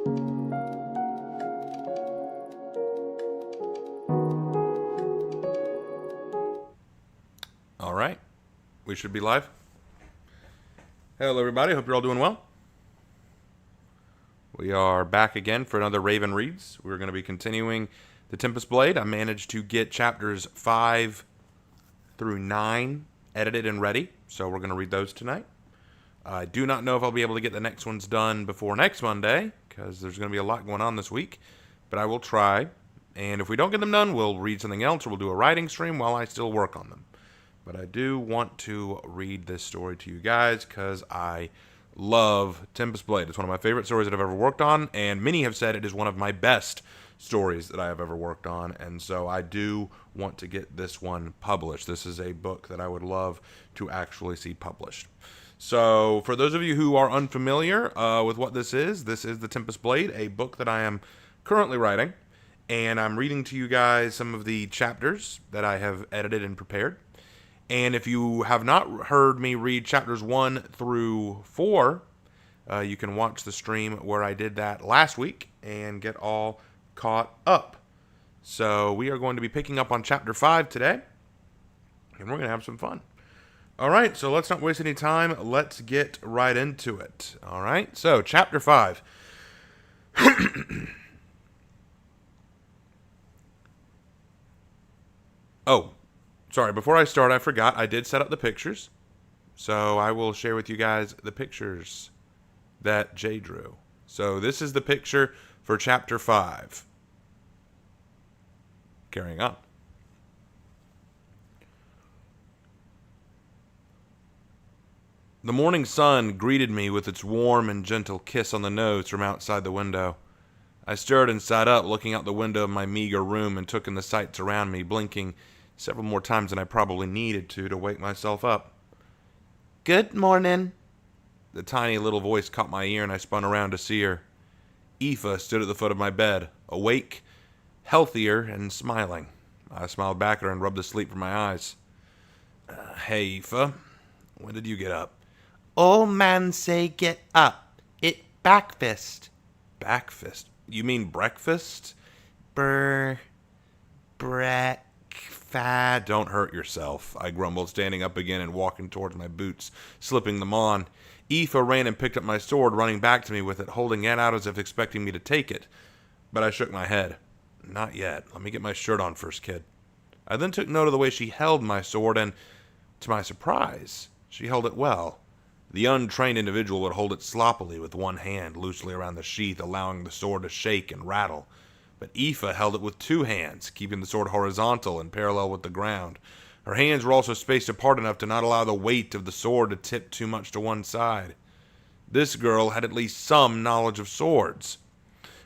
All right, we should be live. Hello, everybody. Hope you're all doing well. We are back again for another Raven Reads. We're going to be continuing the Tempest Blade. I managed to get chapters 5 through 9 edited and ready, so we're going to read those tonight. I do not know if I'll be able to get the next ones done before next Monday, because there's going to be a lot going on this week, but I will try. And if we don't get them done, we'll read something else, or we'll do a writing stream while I still work on them. But I do want to read this story to you guys because I love Tempest Blade. It's one of my favorite stories that I've ever worked on, and many have said it is one of my best stories that I have ever worked on, and so I do want to get this one published. This is a book that I would love to actually see published. So for those of you who are unfamiliar with what this is The Tempest Blade, a book that I am currently writing, and I'm reading to you guys some of the chapters that I have edited and prepared. And if you have not heard me read chapters 1 through 4, you can watch the stream where I did that last week and get all caught up. So we are going to be picking up on chapter 5 today, and we're going to have some fun. All right, so let's not waste any time. Let's get right into it. All right, so chapter 5. Oh. Sorry, before I start, I forgot. I did set up the pictures. So I will share with you guys the pictures that Jay drew. So this is the picture for Chapter 5. Carrying on. The morning sun greeted me with its warm and gentle kiss on the nose from outside the window. I stirred and sat up, looking out the window of my meager room and took in the sights around me, blinking several more times than I probably needed to wake myself up. "Good morning." The tiny little voice caught my ear, and I spun around to see her. Aoife stood at the foot of my bed, awake, healthier, and smiling. I smiled back at her and rubbed the sleep from my eyes. Hey, Aoife. When did you get up?" "Old man say get up. It backfist." "Backfist? You mean breakfast?" Breakfast. "Don't hurt yourself," I grumbled, standing up again and walking towards my boots, slipping them on. Aoife ran and picked up my sword, running back to me with it, holding it out as if expecting me to take it. But I shook my head. "Not yet. Let me get my shirt on first, kid." I then took note of the way she held my sword, and, to my surprise, she held it well. The untrained individual would hold it sloppily with one hand loosely around the sheath, allowing the sword to shake and rattle. But Aoife held it with 2 hands, keeping the sword horizontal and parallel with the ground. Her hands were also spaced apart enough to not allow the weight of the sword to tip too much to one side. This girl had at least some knowledge of swords.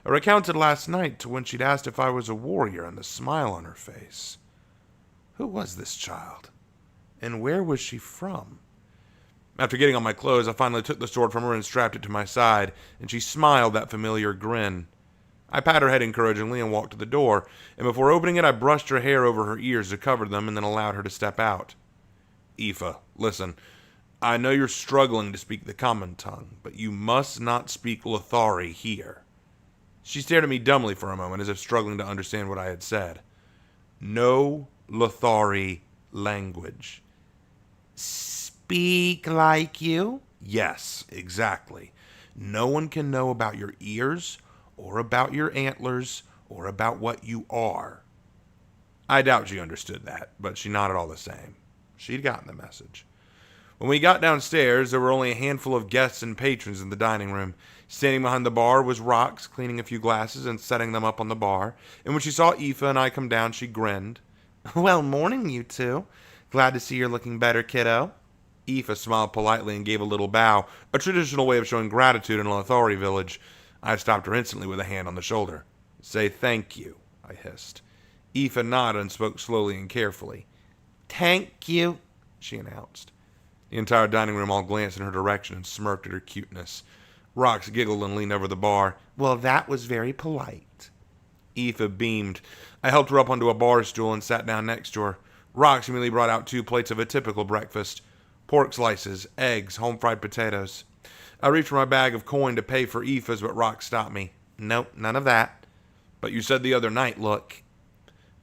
I recounted last night to when she'd asked if I was a warrior and the smile on her face. Who was this child? And where was she from? After getting on my clothes, I finally took the sword from her and strapped it to my side, and she smiled that familiar grin. I pat her head encouragingly and walked to the door, and before opening it, I brushed her hair over her ears to cover them and then allowed her to step out. "Aoife, listen, I know you're struggling to speak the common tongue, but you must not speak Lothari here." She stared at me dumbly for a moment, as if struggling to understand what I had said. "No Lothari language." "Speak like you?" "Yes, exactly. No one can know about your ears, or about your antlers, or about what you are." I doubt she understood that, but she nodded all the same. She'd gotten the message. When we got downstairs, there were only a handful of guests and patrons in the dining room. Standing behind the bar was Rox, cleaning a few glasses and setting them up on the bar, and when she saw Aoife and I come down, she grinned. "Well, morning, you two. Glad to see you're looking better, kiddo." Aoife smiled politely and gave a little bow, a traditional way of showing gratitude in a Lothari village. I stopped her instantly with a hand on the shoulder. "Say thank you," I hissed. Aoife nodded and spoke slowly and carefully. "Thank you," she announced. The entire dining room all glanced in her direction and smirked at her cuteness. Rox giggled and leaned over the bar. "Well, that was very polite." Aoife beamed. I helped her up onto a bar stool and sat down next to her. Rox immediately brought out 2 plates of a typical breakfast. Pork slices, eggs, home-fried potatoes. I reached for my bag of coin to pay for Aoife's, but Rox stopped me. Nope, none of that. But you said the other night, Look,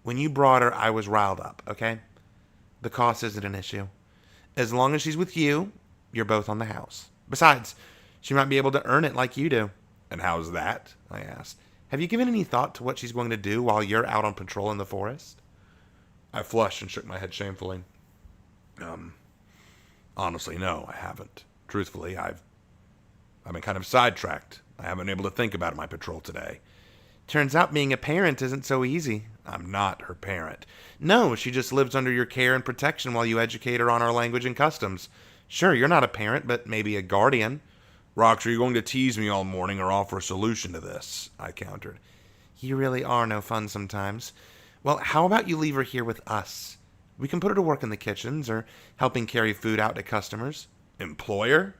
when you brought her, I was riled up, okay? The cost isn't an issue. As long as she's with you, you're both on the house. Besides, she might be able to earn it like you do. and how's that? I asked. Have you given any thought to what she's going to do while you're out on patrol in the forest? I flushed and shook my head shamefully. Honestly, no, I haven't. Truthfully, I've been kind of sidetracked. I haven't been able to think about my patrol today. Turns out being a parent isn't so easy. I'm not her parent. No, she just lives under your care and protection while you educate her on our language and customs. Sure, you're not a parent, but maybe a guardian. Rox, are you going to tease me all morning or offer a solution to this? I countered. You really are no fun sometimes. Well, how about you leave her here with us? We can put her to work in the kitchens or helping carry food out to customers. Employer?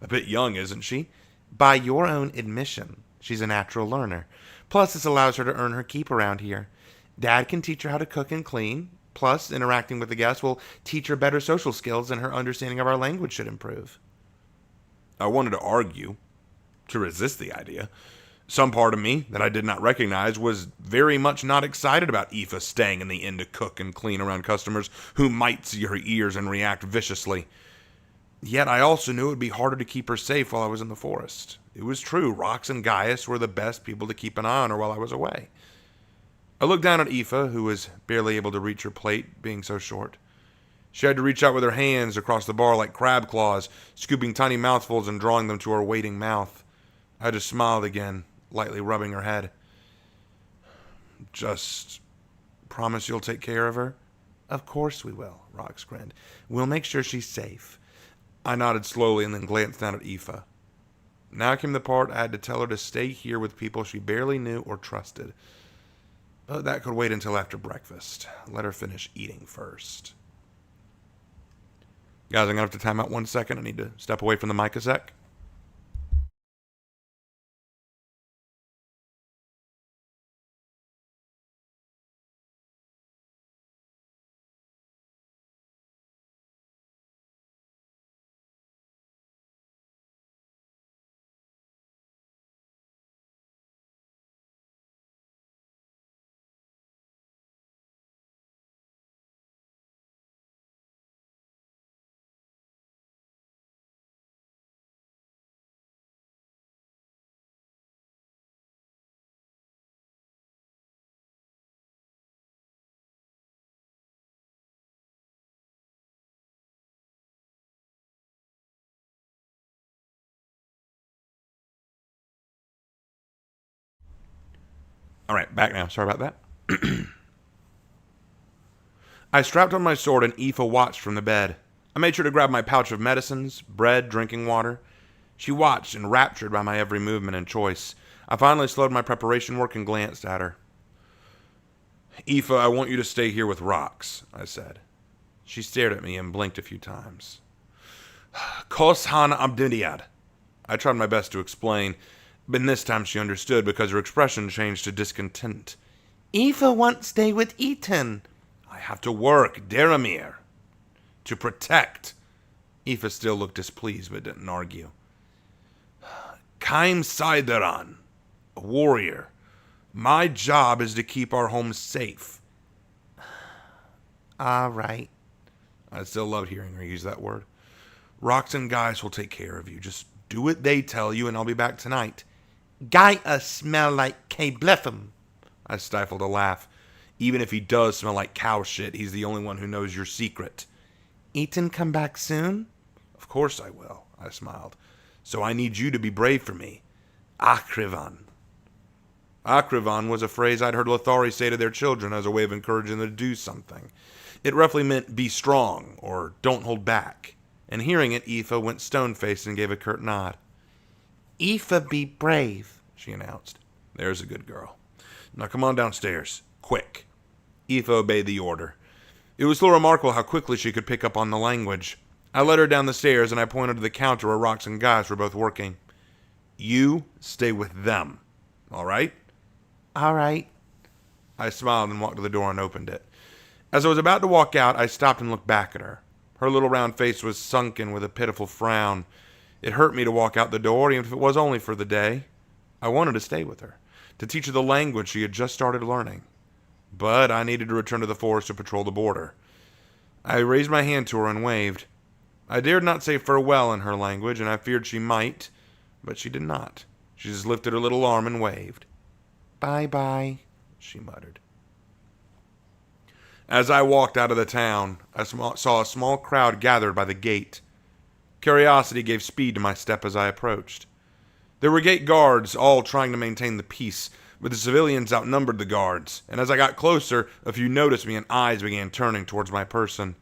A bit young, isn't she? By your own admission, she's a natural learner. Plus, this allows her to earn her keep around here. Dad can teach her how to cook and clean. Plus, interacting with the guests will teach her better social skills, and her understanding of our language should improve. I wanted to argue, to resist the idea. Some part of me that I did not recognize was very much not excited about Aoife staying in the inn to cook and clean around customers who might see her ears and react viciously. Yet I also knew it would be harder to keep her safe while I was in the forest. It was true, Rox and Gaius were the best people to keep an eye on her while I was away. I looked down at Aoife, who was barely able to reach her plate, being so short. She had to reach out with her hands across the bar like crab claws, scooping tiny mouthfuls and drawing them to her waiting mouth. I just smiled again, lightly rubbing her head. Just promise you'll take care of her? Of course we will, Rox grinned. We'll make sure she's safe. I nodded slowly and then glanced down at Aoife. Now came the part I had to tell her to stay here with people she barely knew or trusted. But that could wait until after breakfast. Let her finish eating first. Guys, I'm going to have to time out 1 second. I need to step away from the mic a sec. All right, back now. Sorry about that. I strapped on my sword and Aoife watched from the bed. I made sure to grab my pouch of medicines, bread, drinking water. She watched, enraptured by my every movement and choice. I finally slowed my preparation work and glanced at her. Aoife, I want you to stay here with Rox, I said. She stared at me and blinked a few times. Kos han abdidiad. I tried my best to explain, but this time she understood because her expression changed to discontent. Aoife won't stay with Eaton. I have to work, Deramir. To protect. Aoife still looked displeased but didn't argue. Kaim Saidaran, a warrior. My job is to keep our home safe. All right. I still love hearing her use that word. Rox and Gaius will take care of you. Just do what they tell you and I'll be back tonight. Gaius smell like K-Bletham. I stifled a laugh. Even if he does smell like cow shit, he's the only one who knows your secret. Eaton come back soon? Of course I will, I smiled. So I need you to be brave for me. Akrivan. Akrivan was a phrase I'd heard Lothari say to their children as a way of encouraging them to do something. It roughly meant be strong or don't hold back. And hearing it, Aoife went stone-faced and gave a curt nod. Aoife be brave, she announced. There's a good girl. Now come on downstairs. Quick. Aoife obeyed the order. It was still remarkable how quickly she could pick up on the language. I led her down the stairs and I pointed to the counter where Rox and Gaius were both working. You stay with them. All right? All right. I smiled and walked to the door and opened it. As I was about to walk out, I stopped and looked back at her. Her little round face was sunken with a pitiful frown. It hurt me to walk out the door, even if it was only for the day. I wanted to stay with her, to teach her the language she had just started learning. But I needed to return to the forest to patrol the border. I raised my hand to her and waved. I dared not say farewell in her language, and I feared she might, but she did not. She just lifted her little arm and waved. Bye-bye, she muttered. As I walked out of the town, I saw a small crowd gathered by the gate. Curiosity gave speed to my step as I approached. There were gate guards, all trying to maintain the peace, but the civilians outnumbered the guards, and as I got closer, a few noticed me and eyes began turning towards my person.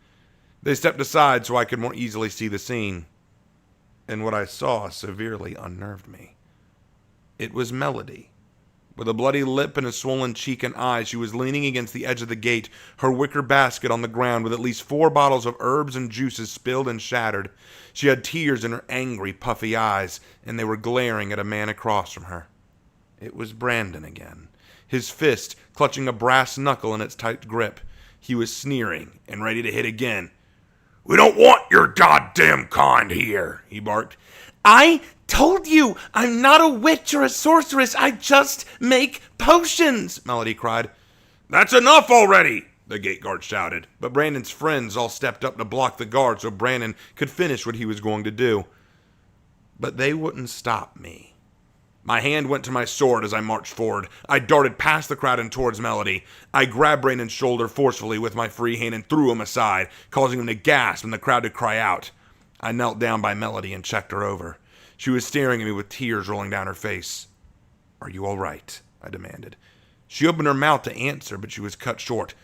They stepped aside so I could more easily see the scene, and what I saw severely unnerved me. It was Melody. With a bloody lip and a swollen cheek and eye, she was leaning against the edge of the gate, her wicker basket on the ground with at least 4 bottles of herbs and juices spilled and shattered. She had tears in her angry, puffy eyes, and they were glaring at a man across from her. It was Brandon again, his fist clutching a brass knuckle in its tight grip. He was sneering and ready to hit again. "We don't want your goddamn kind here," he barked. "I told you I'm not a witch or a sorceress. I just make potions," Melody cried. "That's enough already," the gate guard shouted. But Brandon's friends all stepped up to block the guard so Brandon could finish what he was going to do. But they wouldn't stop me. My hand went to my sword as I marched forward. I darted past the crowd and towards Melody. I grabbed Brandon's shoulder forcefully with my free hand and threw him aside, causing him to gasp and the crowd to cry out. I knelt down by Melody and checked her over. She was staring at me with tears rolling down her face. "Are you all right?" I demanded. She opened her mouth to answer, but she was cut short.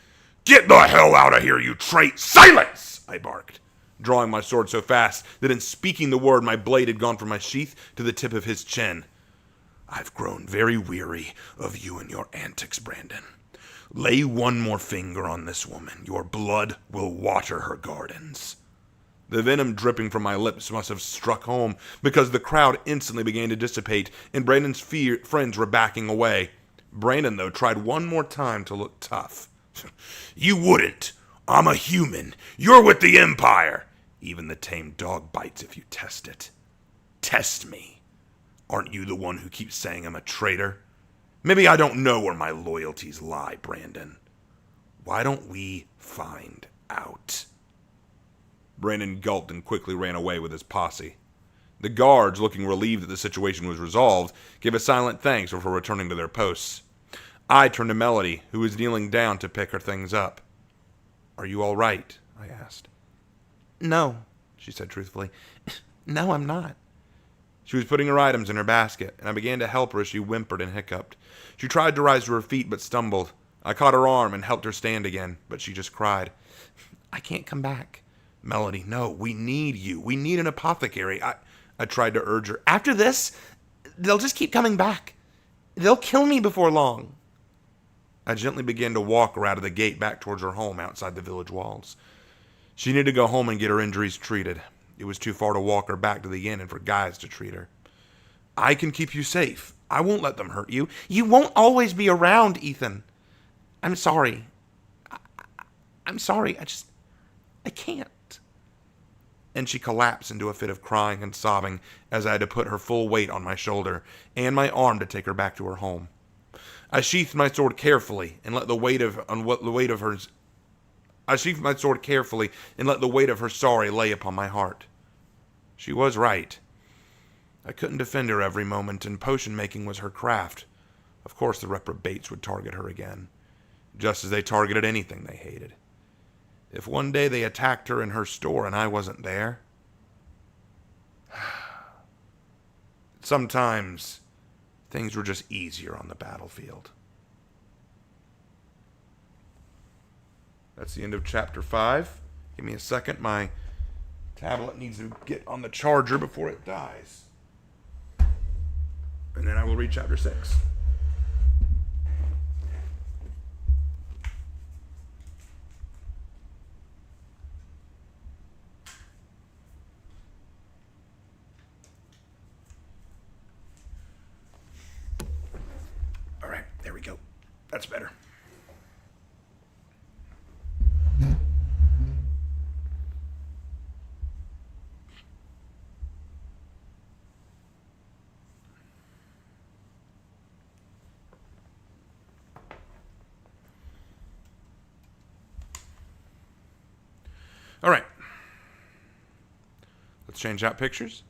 "Get the hell out of here, you trait! Silence!" I barked, drawing my sword so fast that in speaking the word my blade had gone from my sheath to the tip of his chin. "I've grown very weary of you and your antics, Brandon. Lay one more finger on this woman. Your blood will water her gardens." The venom dripping from my lips must have struck home, because the crowd instantly began to dissipate, and Brandon's friends were backing away. Brandon, though, tried one more time to look tough. "You wouldn't. I'm a human. You're with the Empire. Even the tame dog bites if you test it. Test me. Aren't you the one who keeps saying I'm a traitor? Maybe I don't know where my loyalties lie, Brandon. Why don't we find out?" Brandon gulped and quickly ran away with his posse. The guards, looking relieved that the situation was resolved, gave a silent thanks before returning to their posts. I turned to Melody, who was kneeling down to pick her things up. "Are you all right?" I asked. "No," she said truthfully. "No, I'm not." She was putting her items in her basket, and I began to help her as she whimpered and hiccuped. She tried to rise to her feet but stumbled. I caught her arm and helped her stand again, but she just cried. "I can't come back." "Melody, no, we need you. We need an apothecary." I tried to urge her. "After this, they'll just keep coming back. They'll kill me before long." I gently began to walk her out of the gate back towards her home outside the village walls. She needed to go home and get her injuries treated. It was too far to walk her back to the inn and for guys to treat her. "I can keep you safe. I won't let them hurt you." "You won't always be around, Ethan. I'm sorry. I'm sorry. I can't." And she collapsed into a fit of crying and sobbing as I had to put her full weight on my shoulder and my arm to take her back to her home. I sheathed my sword carefully and let the weight of her sorrow lay upon my heart. She was right. I couldn't defend her every moment, and potion making was her craft. Of course the reprobates would target her again, just as they targeted anything they hated. If one day they attacked her in her store and I wasn't there. Sometimes things were just easier on the battlefield. That's the end of chapter 5. Give me a second. My tablet needs to get on the charger before it dies. And then I will read chapter 6. All right, there we go. That's better. All right. Let's change out pictures.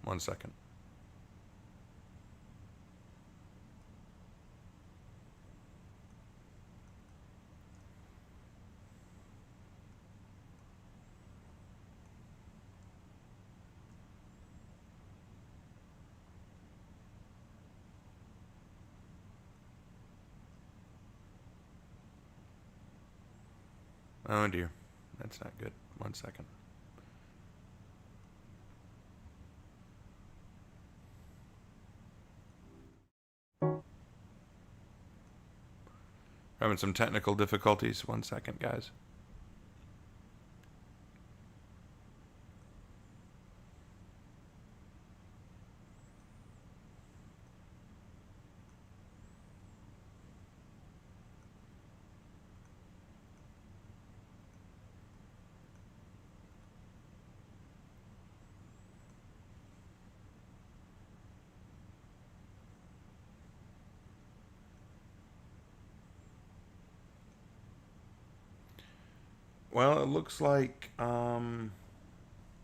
One second. Oh dear. That's not good. One second. Having some technical difficulties. One second, guys. Well, it looks like I'm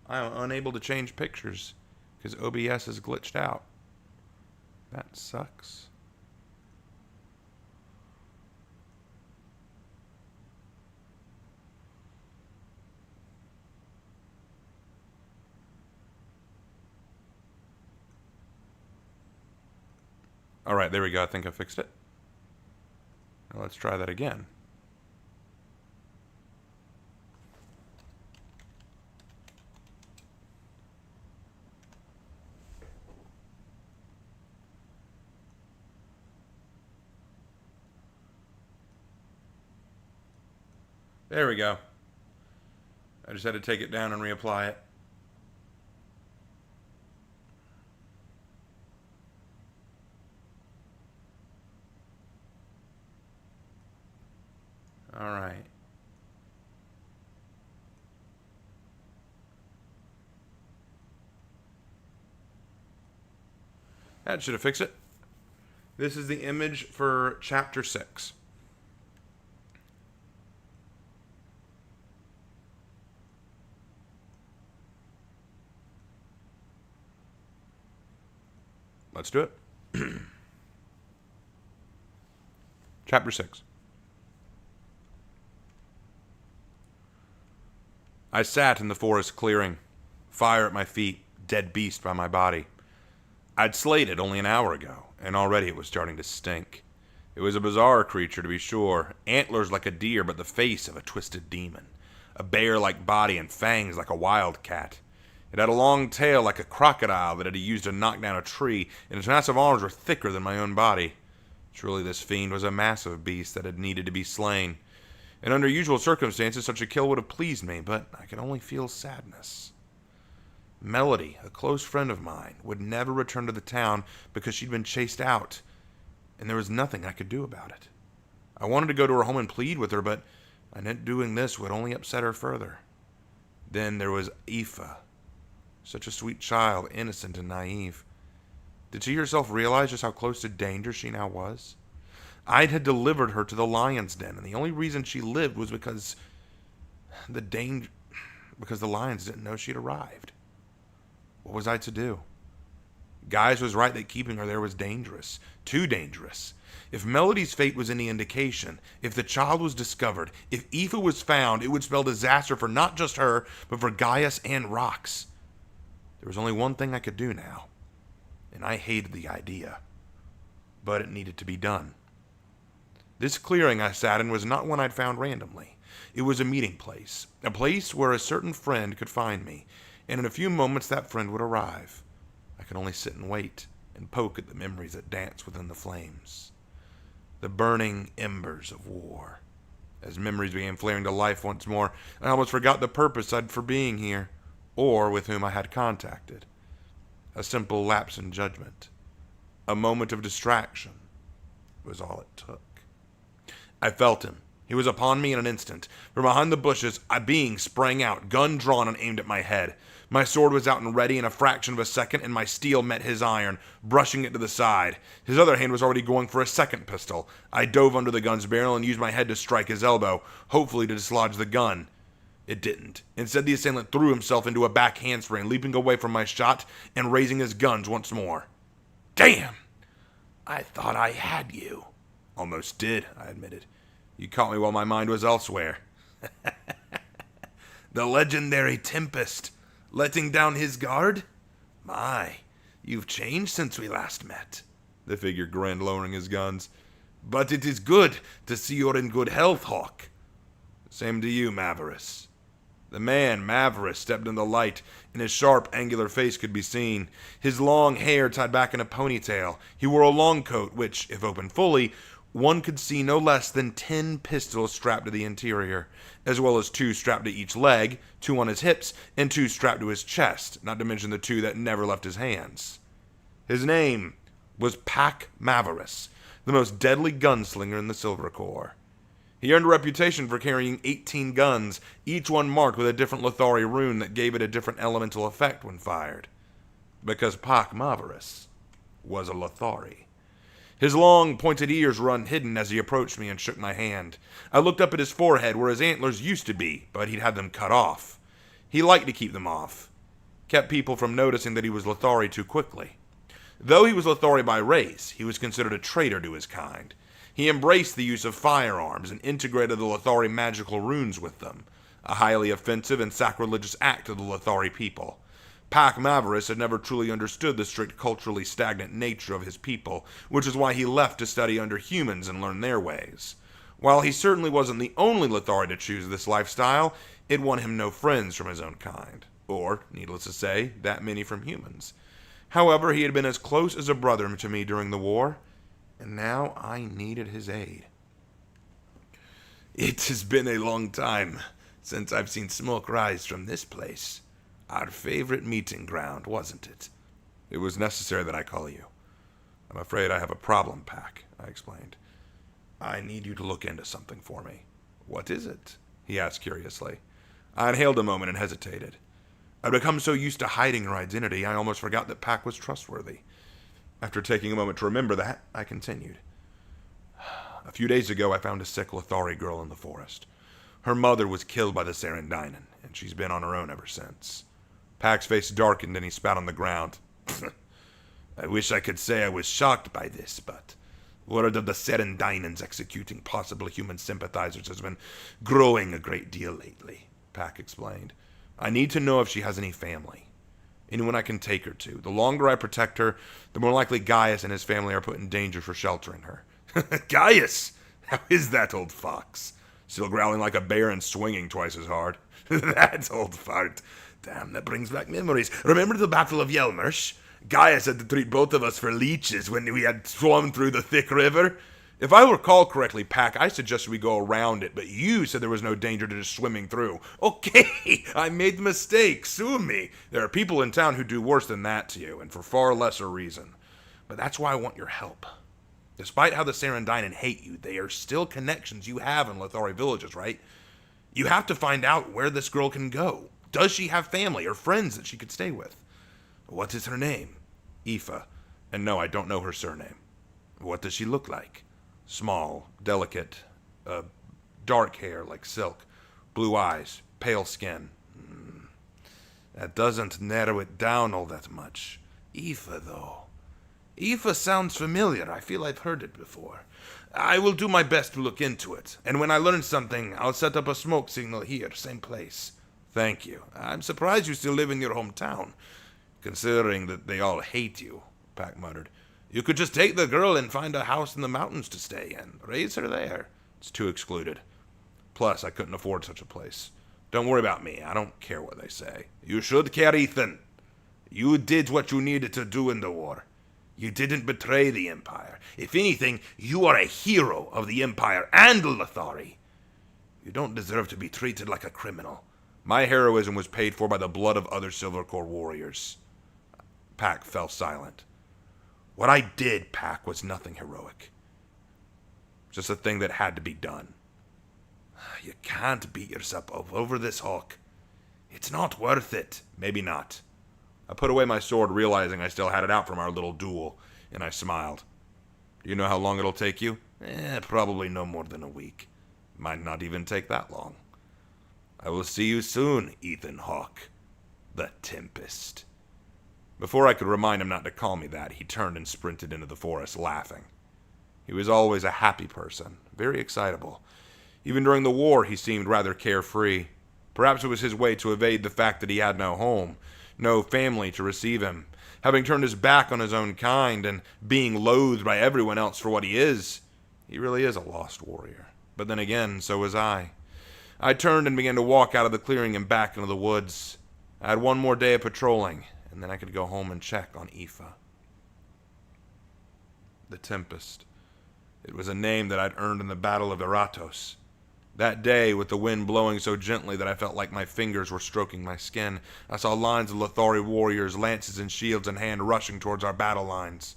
unable to change pictures because OBS is glitched out. That sucks. All right, there we go. I think I fixed it. Now let's try that again. There we go. I just had to take it down and reapply it. All right. That should have fixed it. This is the image for chapter 6. Let's do it. Chapter 6. I sat in the forest clearing, fire at my feet, dead beast by my body. I'd slayed it only an hour ago, and already it was starting to stink. It was a bizarre creature, to be sure, antlers like a deer, but the face of a twisted demon, a bear-like body and fangs like a wildcat. It had a long tail like a crocodile that it had used to knock down a tree, and its massive arms were thicker than my own body. Surely this fiend was a massive beast that had needed to be slain. And under usual circumstances, such a kill would have pleased me, but I could only feel sadness. Melody, a close friend of mine, would never return to the town because she'd been chased out, and there was nothing I could do about it. I wanted to go to her home and plead with her, but I knew doing this would only upset her further. Then there was Aoife. Such a sweet child, innocent and naive. Did she herself realize just how close to danger she now was? I had delivered her to the lion's den, and the only reason she lived was because the lions didn't know she'd arrived. What was I to do? Guys was right that keeping her there was dangerous. Too dangerous. If Melody's fate was any indication, if the child was discovered, if Aoife was found, it would spell disaster for not just her, but for Gaius and Rox. There was only one thing I could do now, and I hated the idea. But it needed to be done. This clearing I sat in was not one I'd found randomly. It was a meeting place, a place where a certain friend could find me, and in a few moments that friend would arrive. I could only sit and wait, and poke at the memories that danced within the flames. The burning embers of war. As memories began flaring to life once more, I almost forgot the purpose I'd for being here, or with whom I had contacted. A simple lapse in judgment. A moment of distraction was all it took. I felt him, He was upon me in an instant. From behind the bushes, a being sprang out, gun drawn and aimed at my head. My sword was out and ready in a fraction of a second, and my steel met his iron, brushing it to the side. His other hand was already going for a second pistol. I dove under the gun's barrel and used my head to strike his elbow, hopefully to dislodge the gun. It didn't. Instead, the assailant threw himself into a back handspring, leaping away from my shot and raising his guns once more. Damn! I thought I had you. Almost did, I admitted. You caught me while my mind was elsewhere. The legendary Tempest, letting down his guard? My, you've changed since we last met. The figure grinned, lowering his guns. But it is good to see you're in good health, Hawk. Same to you, Mavericks. The man, Mavericks, stepped in the light, and his sharp, angular face could be seen. His long hair tied back in a ponytail. He wore a long coat, which, if opened fully, one could see no less than 10 pistols strapped to the interior, as well as 2 strapped to each leg, 2 on his hips, and 2 strapped to his chest, not to mention the 2 that never left his hands. His name was Pac Mavericks, the most deadly gunslinger in the Silver Corps. He earned a reputation for carrying 18 guns, each one marked with a different Lothari rune that gave it a different elemental effect when fired. Because Pac Mavericks was a Lothari. His long, pointed ears were unhidden as he approached me and shook my hand. I looked up at his forehead where his antlers used to be, but he'd had them cut off. He liked to keep them off. Kept people from noticing that he was Lothari too quickly. Though he was Lothari by race, he was considered a traitor to his kind. He embraced the use of firearms and integrated the Lothari magical runes with them, a highly offensive and sacrilegious act of the Lothari people. Pac Mavericks had never truly understood the strict culturally stagnant nature of his people, which is why he left to study under humans and learn their ways. While he certainly wasn't the only Lothari to choose this lifestyle, it won him no friends from his own kind, or, needless to say, that many from humans. However, he had been as close as a brother to me during the war, and now I needed his aid. It has been a long time since I've seen smoke rise from this place. Our favorite meeting ground, wasn't it? It was necessary that I call you. I'm afraid I have a problem, Pac, I explained. I need you to look into something for me. What is it? He asked curiously. I inhaled a moment and hesitated. I'd become so used to hiding her identity, I almost forgot that Pac was trustworthy. After taking a moment to remember that, I continued. A few days ago, I found a sick Lothari girl in the forest. Her mother was killed by the Sarandinen, and she's been on her own ever since. Pac's face darkened and he spat on the ground. I wish I could say I was shocked by this, but word of the Sarandinens executing possible human sympathizers has been growing a great deal lately, Pac explained. I need to know if she has any family. Anyone I can take her to. The longer I protect her, the more likely Gaius and his family are put in danger for sheltering her. Gaius! How is that, old fox? Still growling like a bear and swinging twice as hard. That old fart. Damn, that brings back memories. Remember the Battle of Yelmersh? Gaius had to treat both of us for leeches when we had swum through the thick river. If I recall correctly, Pac, I suggested we go around it, but you said there was no danger to just swimming through. Okay, I made the mistake. Sue me. There are people in town who do worse than that to you, and for far lesser reason. But that's why I want your help. Despite how the Sarandinen hate you, they are still connections you have in Lothari villages, right? You have to find out where this girl can go. Does she have family or friends that she could stay with? What is her name? Aoife. And no, I don't know her surname. What does she look like? Small, delicate, dark hair like silk, blue eyes, pale skin. That doesn't narrow it down all that much. Aoife, though. Aoife sounds familiar. I feel I've heard it before. I will do my best to look into it, and when I learn something, I'll set up a smoke signal here, same place. Thank you. I'm surprised you still live in your hometown, considering that they all hate you, Pac muttered. You could just take the girl and find a house in the mountains to stay in. Raise her there. It's too excluded. Plus, I couldn't afford such a place. Don't worry about me. I don't care what they say. You should care, Ethan. You did what you needed to do in the war. You didn't betray the Empire. If anything, you are a hero of the Empire and Lothari. You don't deserve to be treated like a criminal. My heroism was paid for by the blood of other Silver Corps warriors. Pac fell silent. What I did, Pac, was nothing heroic. Just a thing that had to be done. You can't beat yourself up over this, Hawk. It's not worth it. Maybe not. I put away my sword, realizing I still had it out from our little duel, and I smiled. Do you know how long it'll take you? Probably no more than a week. Might not even take that long. I will see you soon, Ethan Hawke. The Tempest. Before I could remind him not to call me that, he turned and sprinted into the forest, laughing. He was always a happy person, very excitable. Even during the war, he seemed rather carefree. Perhaps it was his way to evade the fact that he had no home, no family to receive him. Having turned his back on his own kind and being loathed by everyone else for what he really is a lost warrior. But then again, so was I. I turned and began to walk out of the clearing and back into the woods. I had one more day of patrolling, and then I could go home and check on Aoife. The Tempest. It was a name that I'd earned in the Battle of Eratos. That day, with the wind blowing so gently that I felt like my fingers were stroking my skin, I saw lines of Lothari warriors, lances and shields in hand, rushing towards our battle lines.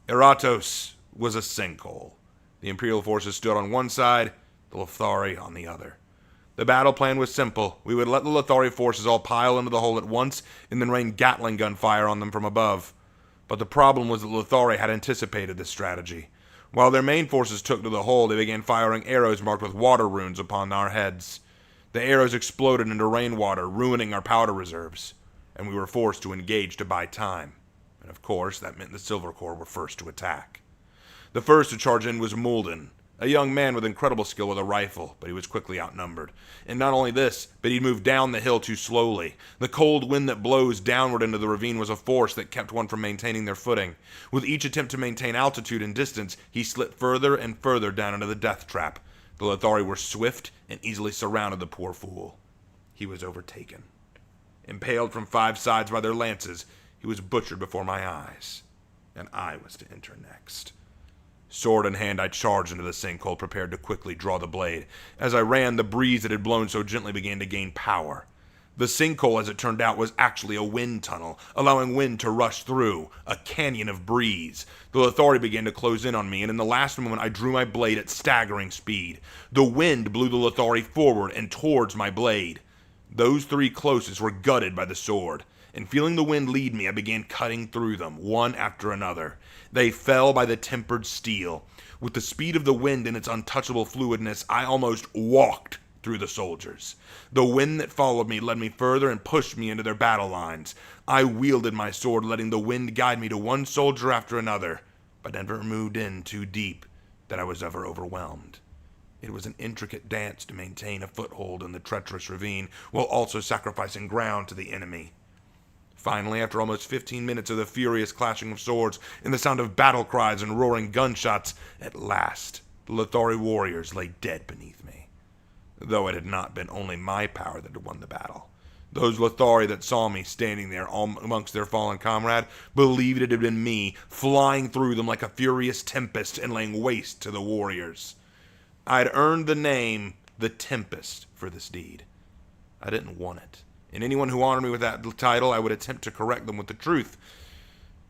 Eratos was a sinkhole. The Imperial forces stood on one side, the Lothari on the other. The battle plan was simple. We would let the Lothari forces all pile into the hole at once, and then rain Gatling gun fire on them from above. But the problem was that Lothari had anticipated this strategy. While their main forces took to the hole, they began firing arrows marked with water runes upon our heads. The arrows exploded into rainwater, ruining our powder reserves, and we were forced to engage to buy time. And of course, that meant the Silver Corps were first to attack. The first to charge in was Mulden, a young man with incredible skill with a rifle, but he was quickly outnumbered. And not only this, but he'd moved down the hill too slowly. The cold wind that blows downward into the ravine was a force that kept one from maintaining their footing. With each attempt to maintain altitude and distance, he slipped further and further down into the death trap. The Lothari were swift and easily surrounded the poor fool. He was overtaken. Impaled from 5 sides by their lances, he was butchered before my eyes. And I was to enter next. Sword in hand, I charged into the sinkhole, prepared to quickly draw the blade. As I ran, the breeze that had blown so gently began to gain power. The sinkhole, as it turned out, was actually a wind tunnel, allowing wind to rush through, a canyon of breeze. The Lothari began to close in on me, and in the last moment I drew my blade at staggering speed. The wind blew the Lothari forward and towards my blade. Those 3 closest were gutted by the sword, and feeling the wind lead me, I began cutting through them, one after another. They fell by the tempered steel. With the speed of the wind and its untouchable fluidness, I almost walked through the soldiers. The wind that followed me led me further and pushed me into their battle lines. I wielded my sword, letting the wind guide me to one soldier after another, but never moved in too deep that I was ever overwhelmed. It was an intricate dance to maintain a foothold in the treacherous ravine, while also sacrificing ground to the enemy. Finally, after almost 15 minutes of the furious clashing of swords and the sound of battle cries and roaring gunshots, at last the Lothari warriors lay dead beneath me. Though it had not been only my power that had won the battle. Those Lothari that saw me standing there amongst their fallen comrade believed it had been me, flying through them like a furious tempest and laying waste to the warriors. I had earned the name the Tempest for this deed. I didn't want it. And anyone who honored me with that title, I would attempt to correct them with the truth.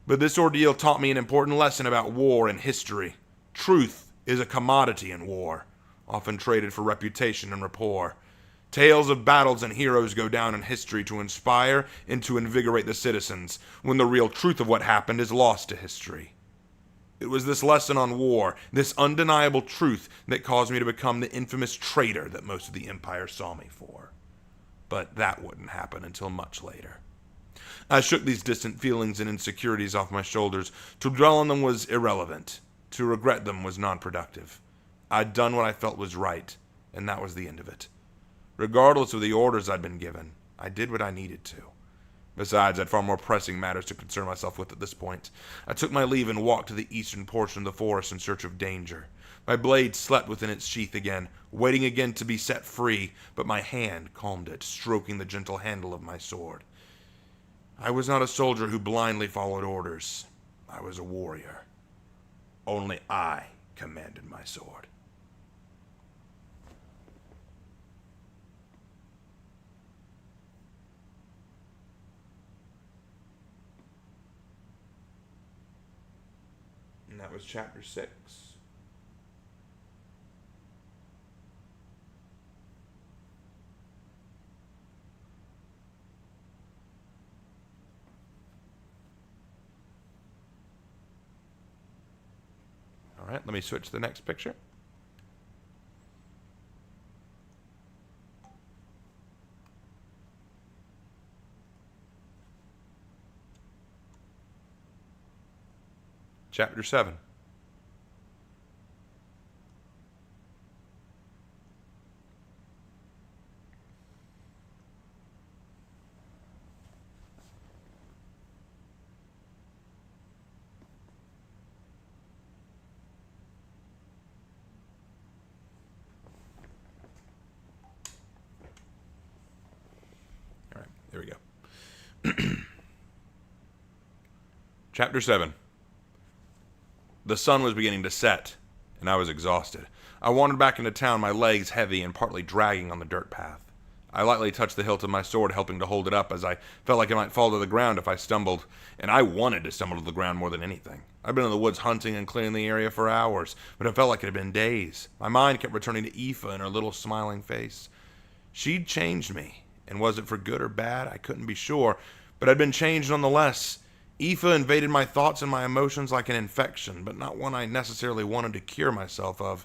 But this ordeal taught me an important lesson about war and history. Truth is a commodity in war, often traded for reputation and rapport. Tales of battles and heroes go down in history to inspire and to invigorate the citizens, when the real truth of what happened is lost to history. It was this lesson on war, this undeniable truth, that caused me to become the infamous traitor that most of the Empire saw me for. But that wouldn't happen until much later. I shook these distant feelings and insecurities off my shoulders. To dwell on them was irrelevant. To regret them was non-productive. I'd done what I felt was right, and that was the end of it. Regardless of the orders I'd been given, I did what I needed to. Besides, I had far more pressing matters to concern myself with at this point. I took my leave and walked to the eastern portion of the forest in search of danger. My blade slept within its sheath again, waiting again to be set free, but my hand calmed it, stroking the gentle handle of my sword. I was not a soldier who blindly followed orders. I was a warrior. Only I commanded my sword. And that was chapter 6. me switch to the next picture. Chapter 7. All right, there we go. Chapter 7. The sun was beginning to set, and I was exhausted. I wandered back into town, my legs heavy and partly dragging on the dirt path. I lightly touched the hilt of my sword, helping to hold it up, as I felt like it might fall to the ground if I stumbled, and I wanted to stumble to the ground more than anything. I'd been in the woods hunting and clearing the area for hours, but it felt like it had been days. My mind kept returning to Aoife and her little smiling face. She'd changed me, and was it for good or bad? I couldn't be sure, but I'd been changed nonetheless. Aoife invaded my thoughts and my emotions like an infection, but not one I necessarily wanted to cure myself of.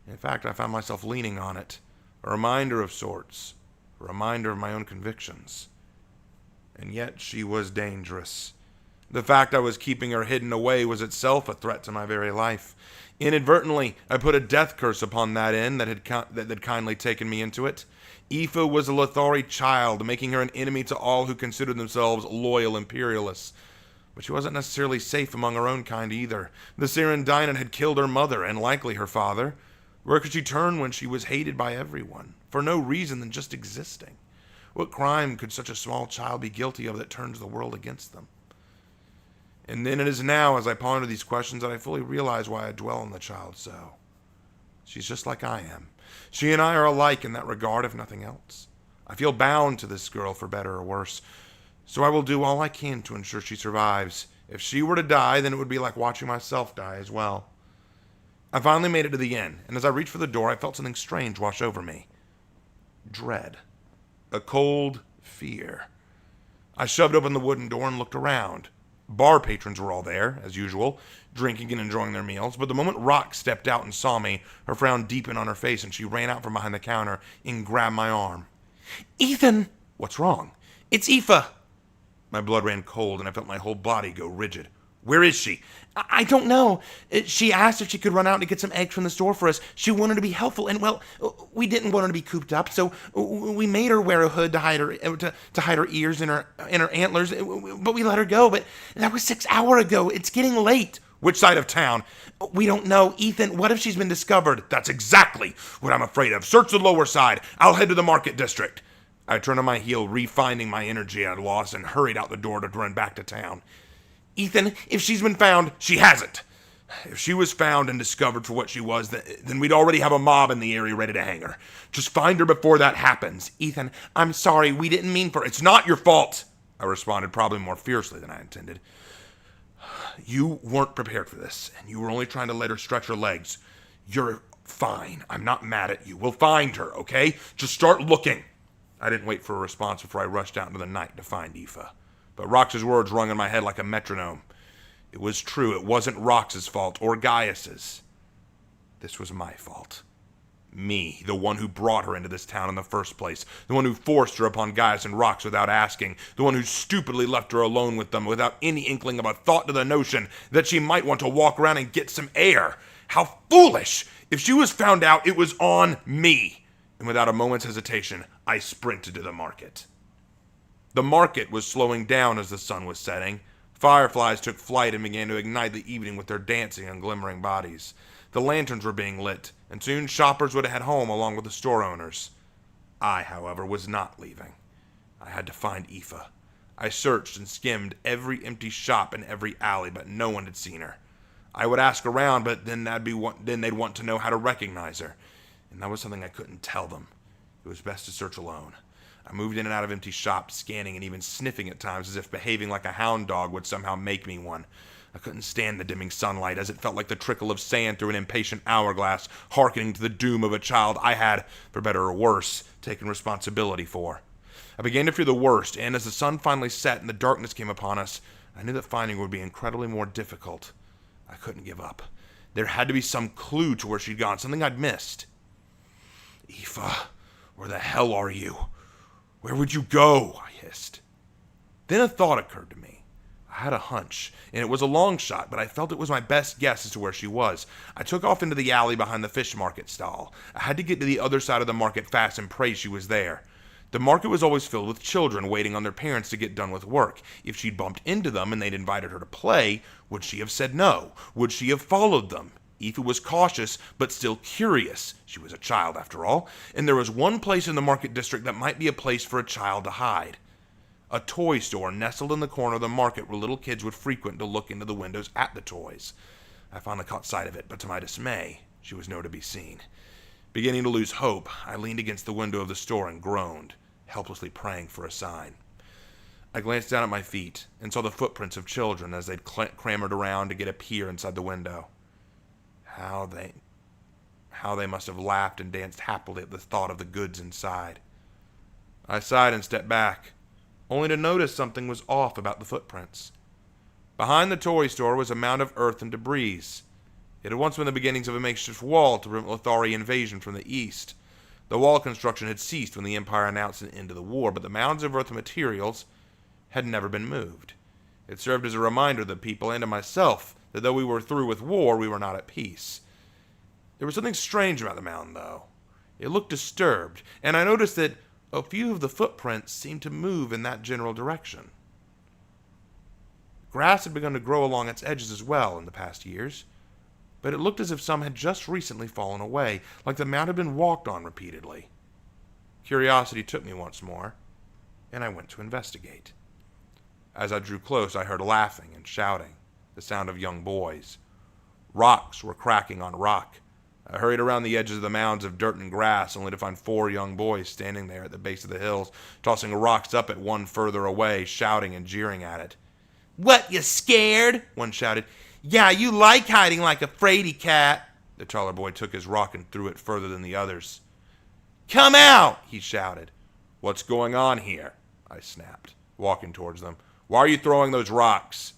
In fact, I found myself leaning on it, a reminder of sorts, a reminder of my own convictions. And yet she was dangerous. The fact I was keeping her hidden away was itself a threat to my very life. Inadvertently, I put a death curse upon that inn that had kindly taken me into it. Aoife was a Lothari child, making her an enemy to all who considered themselves loyal imperialists. But she wasn't necessarily safe among her own kind either. The Sirendainan had killed her mother, and likely her father. Where could she turn when she was hated by everyone, for no reason than just existing? What crime could such a small child be guilty of that turns the world against them? And then it is now, as I ponder these questions, that I fully realize why I dwell on the child so. She's just like I am. She and I are alike in that regard, if nothing else. I feel bound to this girl for better or worse. So I will do all I can to ensure she survives. If she were to die, then it would be like watching myself die as well. I finally made it to the inn, and as I reached for the door, I felt something strange wash over me. Dread. A cold fear. I shoved open the wooden door and looked around. Bar patrons were all there, as usual, drinking and enjoying their meals, but the moment Rock stepped out and saw me, her frown deepened on her face, and she ran out from behind the counter and grabbed my arm. "Ethan!" "What's wrong?" "It's Aoife." My blood ran cold, and I felt my whole body go rigid. "Where is she?" I don't know. She asked if she could run out to get some eggs from the store for us. She wanted to be helpful, and, well, we didn't want her to be cooped up, so we made her wear a hood to hide her ears and her antlers, but we let her go. But that was 6 hours ago. It's getting late. "Which side of town?" "We don't know. Ethan, what if she's been discovered?" "That's exactly what I'm afraid of. Search the lower side. I'll head to the market district." I turned on my heel, refinding my energy I'd lost, and hurried out the door to run back to town. "Ethan, if she's been found..." "She hasn't. If she was found and discovered for what she was, then we'd already have a mob in the area ready to hang her. Just find her before that happens." "Ethan, I'm sorry. We didn't mean for..." "It's not your fault," I responded, probably more fiercely than I intended. "You weren't prepared for this, and you were only trying to let her stretch her legs. You're fine. I'm not mad at you. We'll find her, okay? Just start looking." I didn't wait for a response before I rushed out into the night to find Aoife. But Rox's words rung in my head like a metronome. It was true. It wasn't Rox's fault or Gaius's. This was my fault. Me, the one who brought her into this town in the first place, the one who forced her upon Gaius and Rox without asking, the one who stupidly left her alone with them without any inkling of a thought to the notion that she might want to walk around and get some air. How foolish! If she was found out, it was on me. And without a moment's hesitation, I sprinted to the market. The market was slowing down as the sun was setting. Fireflies took flight and began to ignite the evening with their dancing and glimmering bodies. The lanterns were being lit, and soon shoppers would head home along with the store owners. I, however, was not leaving. I had to find Aoife. I searched and skimmed every empty shop and every alley, but no one had seen her. I would ask around, but then they'd want to know how to recognize her. And that was something I couldn't tell them. It was best to search alone. I moved in and out of empty shops, scanning and even sniffing at times as if behaving like a hound dog would somehow make me one. I couldn't stand the dimming sunlight, as it felt like the trickle of sand through an impatient hourglass, hearkening to the doom of a child I had, for better or worse, taken responsibility for. I began to fear the worst, and as the sun finally set and the darkness came upon us, I knew that finding would be incredibly more difficult. I couldn't give up. There had to be some clue to where she'd gone, something I'd missed. Aoife, where the hell are you? Where would you go? I hissed. Then a thought occurred to me. I had a hunch, and it was a long shot, but I felt it was my best guess as to where she was. I took off into the alley behind the fish market stall. I had to get to the other side of the market fast and pray she was there. The market was always filled with children waiting on their parents to get done with work. If she'd bumped into them and they'd invited her to play, would she have said no? Would she have followed them? Aoife was cautious, but still curious. She was a child, after all, and there was one place in the market district that might be a place for a child to hide. A toy store nestled in the corner of the market where little kids would frequent to look into the windows at the toys. I finally caught sight of it, but to my dismay, she was nowhere to be seen. Beginning to lose hope, I leaned against the window of the store and groaned, helplessly praying for a sign. I glanced down at my feet and saw the footprints of children as they'd clambered around to get a peer inside the window. How they must have laughed and danced happily at the thought of the goods inside. I sighed and stepped back, only to notice something was off about the footprints. Behind the toy store was a mound of earth and debris. It had once been the beginnings of a makeshift wall to prevent Lothari invasion from the east. The wall construction had ceased when the Empire announced an end to the war, but the mounds of earth and materials had never been moved. It served as a reminder to the people and to myself that though we were through with war, we were not at peace. There was something strange about the mound, though. It looked disturbed, and I noticed that a few of the footprints seemed to move in that general direction. Grass had begun to grow along its edges as well in the past years, but it looked as if some had just recently fallen away, like the mound had been walked on repeatedly. Curiosity took me once more, and I went to investigate. As I drew close, I heard laughing and shouting, the sound of young boys. Rocks were cracking on rock. I hurried around the edges of the mounds of dirt and grass, only to find 4 young boys standing there at the base of the hills, tossing rocks up at one further away, shouting and jeering at it. "What, you scared?" one shouted. "Yeah, you like hiding like a fraidy cat." The taller boy took his rock and threw it further than the others. "Come out!" he shouted. "What's going on here?" I snapped, walking towards them. "Why are you throwing those rocks?"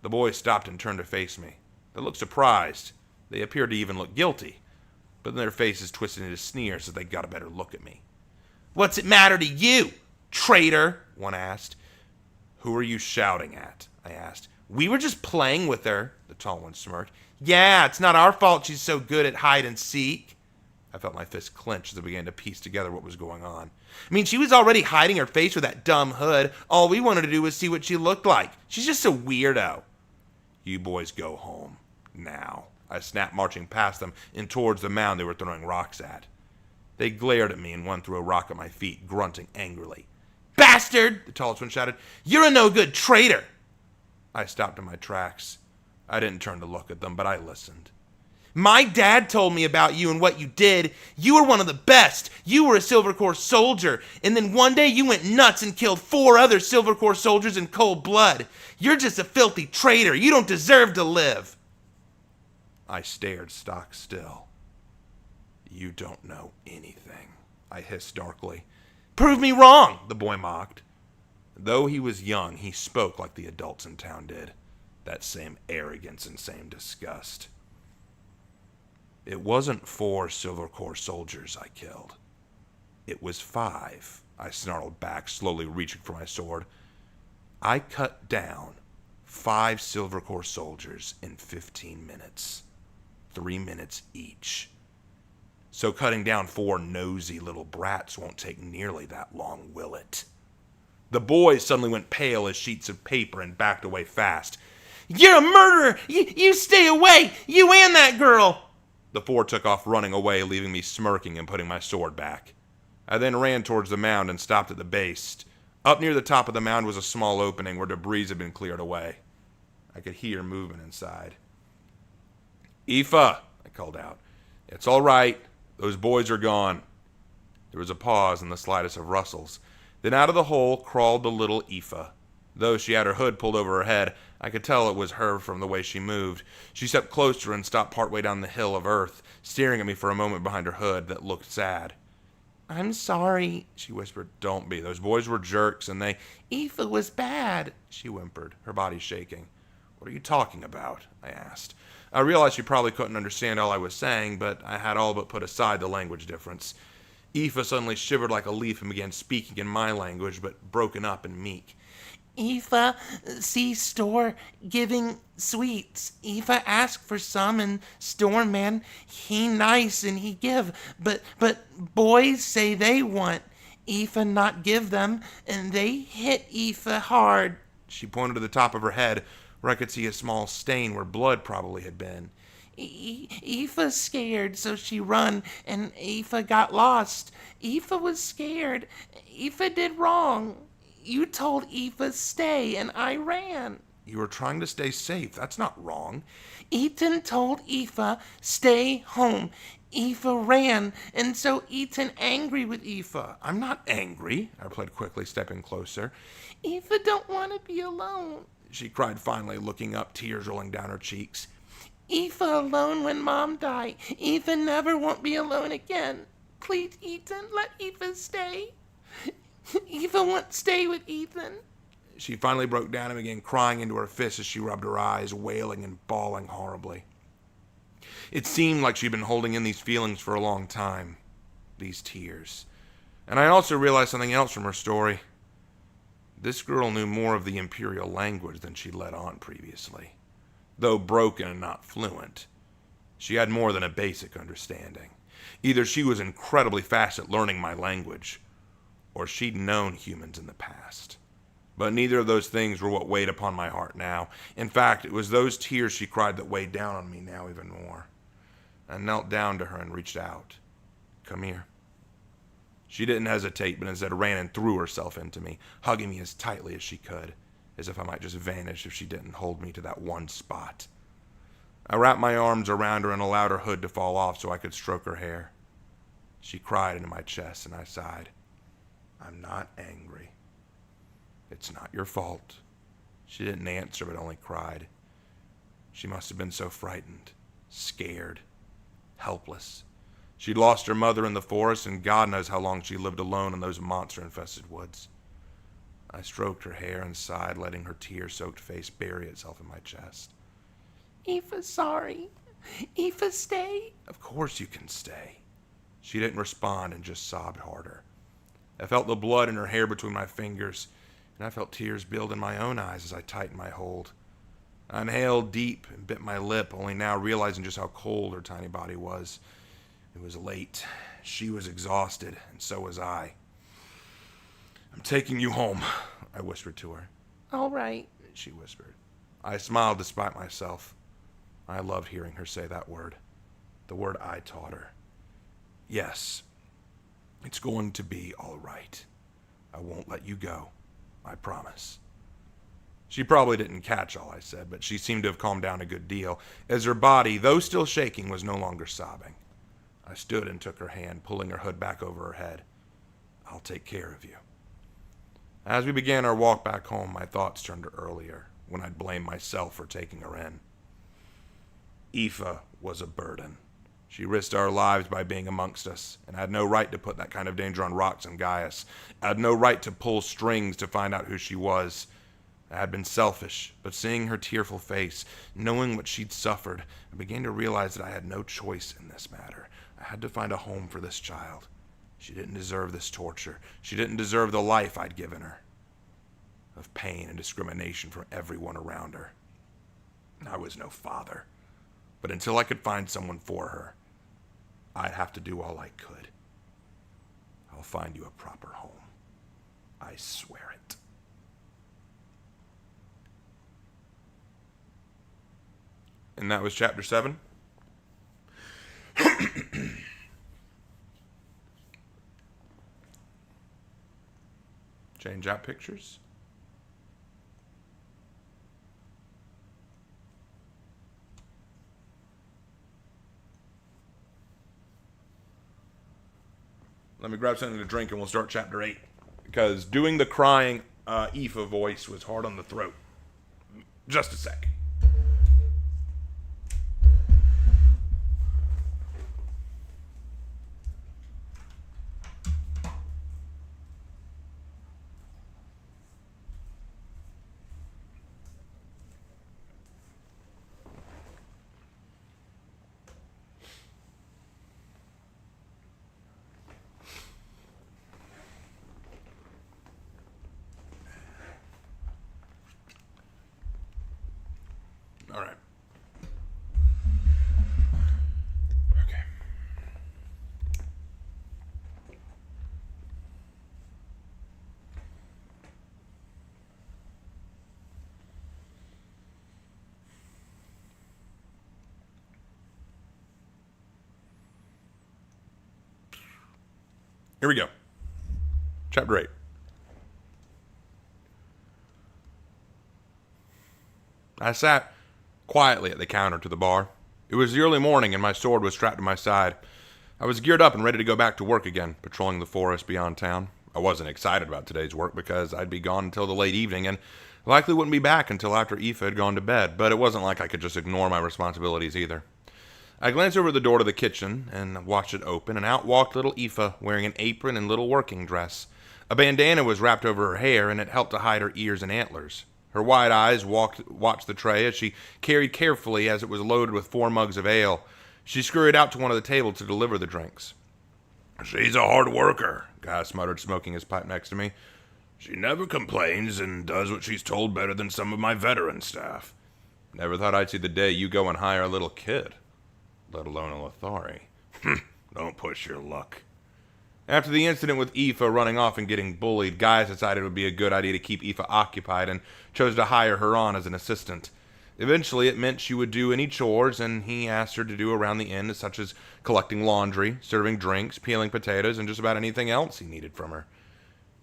The boys stopped and turned to face me. They looked surprised. They appeared to even look guilty, but then their faces twisted into sneers as they got a better look at me. "What's it matter to you, traitor?" one asked. "Who are you shouting at?" I asked. "We were just playing with her," the tall one smirked. "Yeah, it's not our fault she's so good at hide and seek." I felt my fist clench as I began to piece together what was going on. I mean, she was already hiding her face with that dumb hood. All we wanted to do was see what she looked like. She's just a weirdo. "You boys go home. Now." I snapped, marching past them and towards the mound they were throwing rocks at. They glared at me and one threw a rock at my feet, grunting angrily. "Bastard!" the tallest one shouted. "You're a no-good traitor!" I stopped in my tracks. I didn't turn to look at them, but I listened. "My dad told me about you and what you did. You were one of the best. You were a Silver Corps soldier, and then one day you went nuts and killed 4 other Silver Corps soldiers in cold blood. You're just a filthy traitor. You don't deserve to live." I stared stock still. "You don't know anything," I hissed darkly. "Prove me wrong," the boy mocked. Though he was young, he spoke like the adults in town did. That same arrogance and same disgust. "It wasn't 4 Silver Corps soldiers I killed. It was 5, I snarled back, slowly reaching for my sword. "I cut down 5 Silver Corps soldiers in 15 minutes. 3 minutes each. So cutting down 4 nosy little brats won't take nearly that long, will it?" The boys suddenly went pale as sheets of paper and backed away fast. "You're a murderer! You stay away! You and that girl!" The 4 took off running away, leaving me smirking and putting my sword back. I then ran towards the mound and stopped at the base. Up near the top of the mound was a small opening where debris had been cleared away. I could hear movement inside. "Aoife," I called out. "It's all right. Those boys are gone." There was a pause and the slightest of rustles. Then out of the hole crawled the little Aoife. Though she had her hood pulled over her head, I could tell it was her from the way she moved. She stepped closer and stopped partway down the hill of earth, staring at me for a moment behind her hood that looked sad. "I'm sorry," she whispered. "Don't be. Those boys were jerks, and they—" "Aoife was bad," she whimpered, her body shaking. What are you talking about? I asked. I realized she probably couldn't understand all I was saying, but I had all but put aside the language difference. Aoife suddenly shivered like a leaf and began speaking in my language, but broken up and meek. Aoife, see store giving sweets. Aoife ask for some and store man, he nice and he give, but boys say they want. Aoife not give them, and they hit Aoife hard. She pointed to the top of her head, where I could see a small stain where blood probably had been. Aoife scared, so she run, and Aoife got lost. Aoife was scared. Aoife did wrong. You told Aoife stay, and I ran. You were trying to stay safe. That's not wrong. Eaton told Aoife stay home. Aoife ran, and so Eaton angry with Aoife. I'm not angry, I replied quickly, stepping closer. Aoife don't want to be alone, she cried finally, looking up, tears rolling down her cheeks. Aoife alone when Mom die. Aoife never won't be alone again. Please, Ethan, let Aoife stay. Aoife won't stay with Ethan. She finally broke down and began crying into her fists as she rubbed her eyes, wailing and bawling horribly. It seemed like she'd been holding in these feelings for a long time, these tears. And I also realized something else from her story. This girl knew more of the Imperial language than she'd let on previously. Though broken and not fluent, she had more than a basic understanding. Either she was incredibly fast at learning my language, or she'd known humans in the past. But neither of those things were what weighed upon my heart now. In fact, it was those tears she cried that weighed down on me now even more. I knelt down to her and reached out. Come here. She didn't hesitate, but instead ran and threw herself into me, hugging me as tightly as she could, as if I might just vanish if she didn't hold me to that one spot. I wrapped my arms around her and allowed her hood to fall off so I could stroke her hair. She cried into my chest, and I sighed. I'm not angry. It's not your fault. She didn't answer, but only cried. She must have been so frightened, scared, helpless. She'd lost her mother in the forest, and God knows how long she lived alone in those monster-infested woods. I stroked her hair and sighed, letting her tear-soaked face bury itself in my chest. Aoife, sorry. Aoife, stay. Of course you can stay. She didn't respond and just sobbed harder. I felt the blood in her hair between my fingers, and I felt tears build in my own eyes as I tightened my hold. I inhaled deep and bit my lip, only now realizing just how cold her tiny body was. It was late. She was exhausted, and so was I. I'm taking you home, I whispered to her. All right, she whispered. I smiled despite myself. I loved hearing her say that word, the word I taught her. Yes, it's going to be all right. I won't let you go, I promise. She probably didn't catch all I said, but she seemed to have calmed down a good deal, as her body, though still shaking, was no longer sobbing. I stood and took her hand, pulling her hood back over her head. I'll take care of you. As we began our walk back home, my thoughts turned to earlier, when I'd blamed myself for taking her in. Aoife was a burden. She risked our lives by being amongst us, and I had no right to put that kind of danger on Rox and Gaius. I had no right to pull strings to find out who she was. I had been selfish, but seeing her tearful face, knowing what she'd suffered, I began to realize that I had no choice in this matter. I had to find a home for this child. She didn't deserve this torture. She didn't deserve the life I'd given her, of pain and discrimination from everyone around her. I was no father, but until I could find someone for her, I'd have to do all I could. I'll find you a proper home. I swear it. And that was chapter 7. Change out pictures. Let me grab something to drink and we'll start chapter 8. Because doing the crying Aoife voice was hard on the throat. Just a sec. All right. Okay. Here we go. Chapter 8. I sat quietly at the counter to the bar. It was the early morning and my sword was strapped to my side. I was geared up and ready to go back to work again, patrolling the forest beyond town. I wasn't excited about today's work because I'd be gone until the late evening and likely wouldn't be back until after Aoife had gone to bed, but it wasn't like I could just ignore my responsibilities either. I glanced over the door to the kitchen and watched it open, and out walked little Aoife, wearing an apron and little working dress. A bandana was wrapped over her hair, and it helped to hide her ears and antlers. Her wide eyes watched the tray as she carried carefully as it was loaded with 4 mugs of ale. She scurried out to one of the tables to deliver the drinks. "She's a hard worker," Gaius muttered, smoking his pipe next to me. "She never complains and does what she's told better than some of my veteran staff." Never thought I'd see the day you go and hire a little kid, let alone a Lothari. Don't push your luck. After the incident with Aoife running off and getting bullied, Gaius decided it would be a good idea to keep Aoife occupied and chose to hire her on as an assistant. Eventually, it meant she would do any chores, and he asked her to do around the inn, such as collecting laundry, serving drinks, peeling potatoes, and just about anything else he needed from her.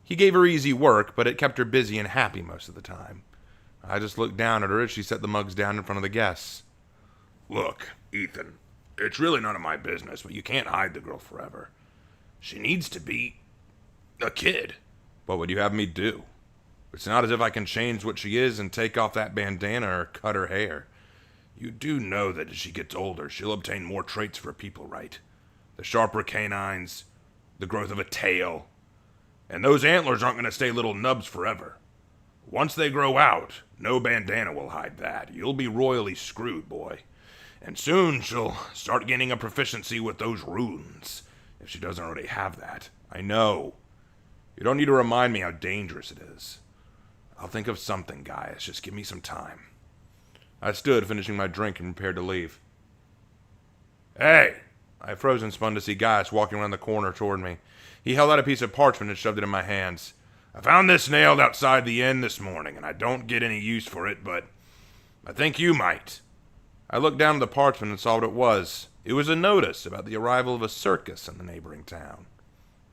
He gave her easy work, but it kept her busy and happy most of the time. I just looked down at her as she set the mugs down in front of the guests. "Look, Ethan, it's really none of my business, but you can't hide the girl forever. She needs to be a kid." What would you have me do? It's not as if I can change what she is and take off that bandana or cut her hair. You do know that as she gets older, she'll obtain more traits for people, right? The sharper canines, the growth of a tail. And those antlers aren't going to stay little nubs forever. Once they grow out, no bandana will hide that. You'll be royally screwed, boy. And soon she'll start gaining a proficiency with those runes, if she doesn't already have that. I know. You don't need to remind me how dangerous it is. I'll think of something, Gaius. Just give me some time. I stood, finishing my drink, and prepared to leave. Hey! I froze and spun to see Gaius walking around the corner toward me. He held out a piece of parchment and shoved it in my hands. "I found this nailed outside the inn this morning, and I don't get any use for it, but I think you might." I looked down at the parchment and saw what it was. It was a notice about the arrival of a circus in the neighboring town.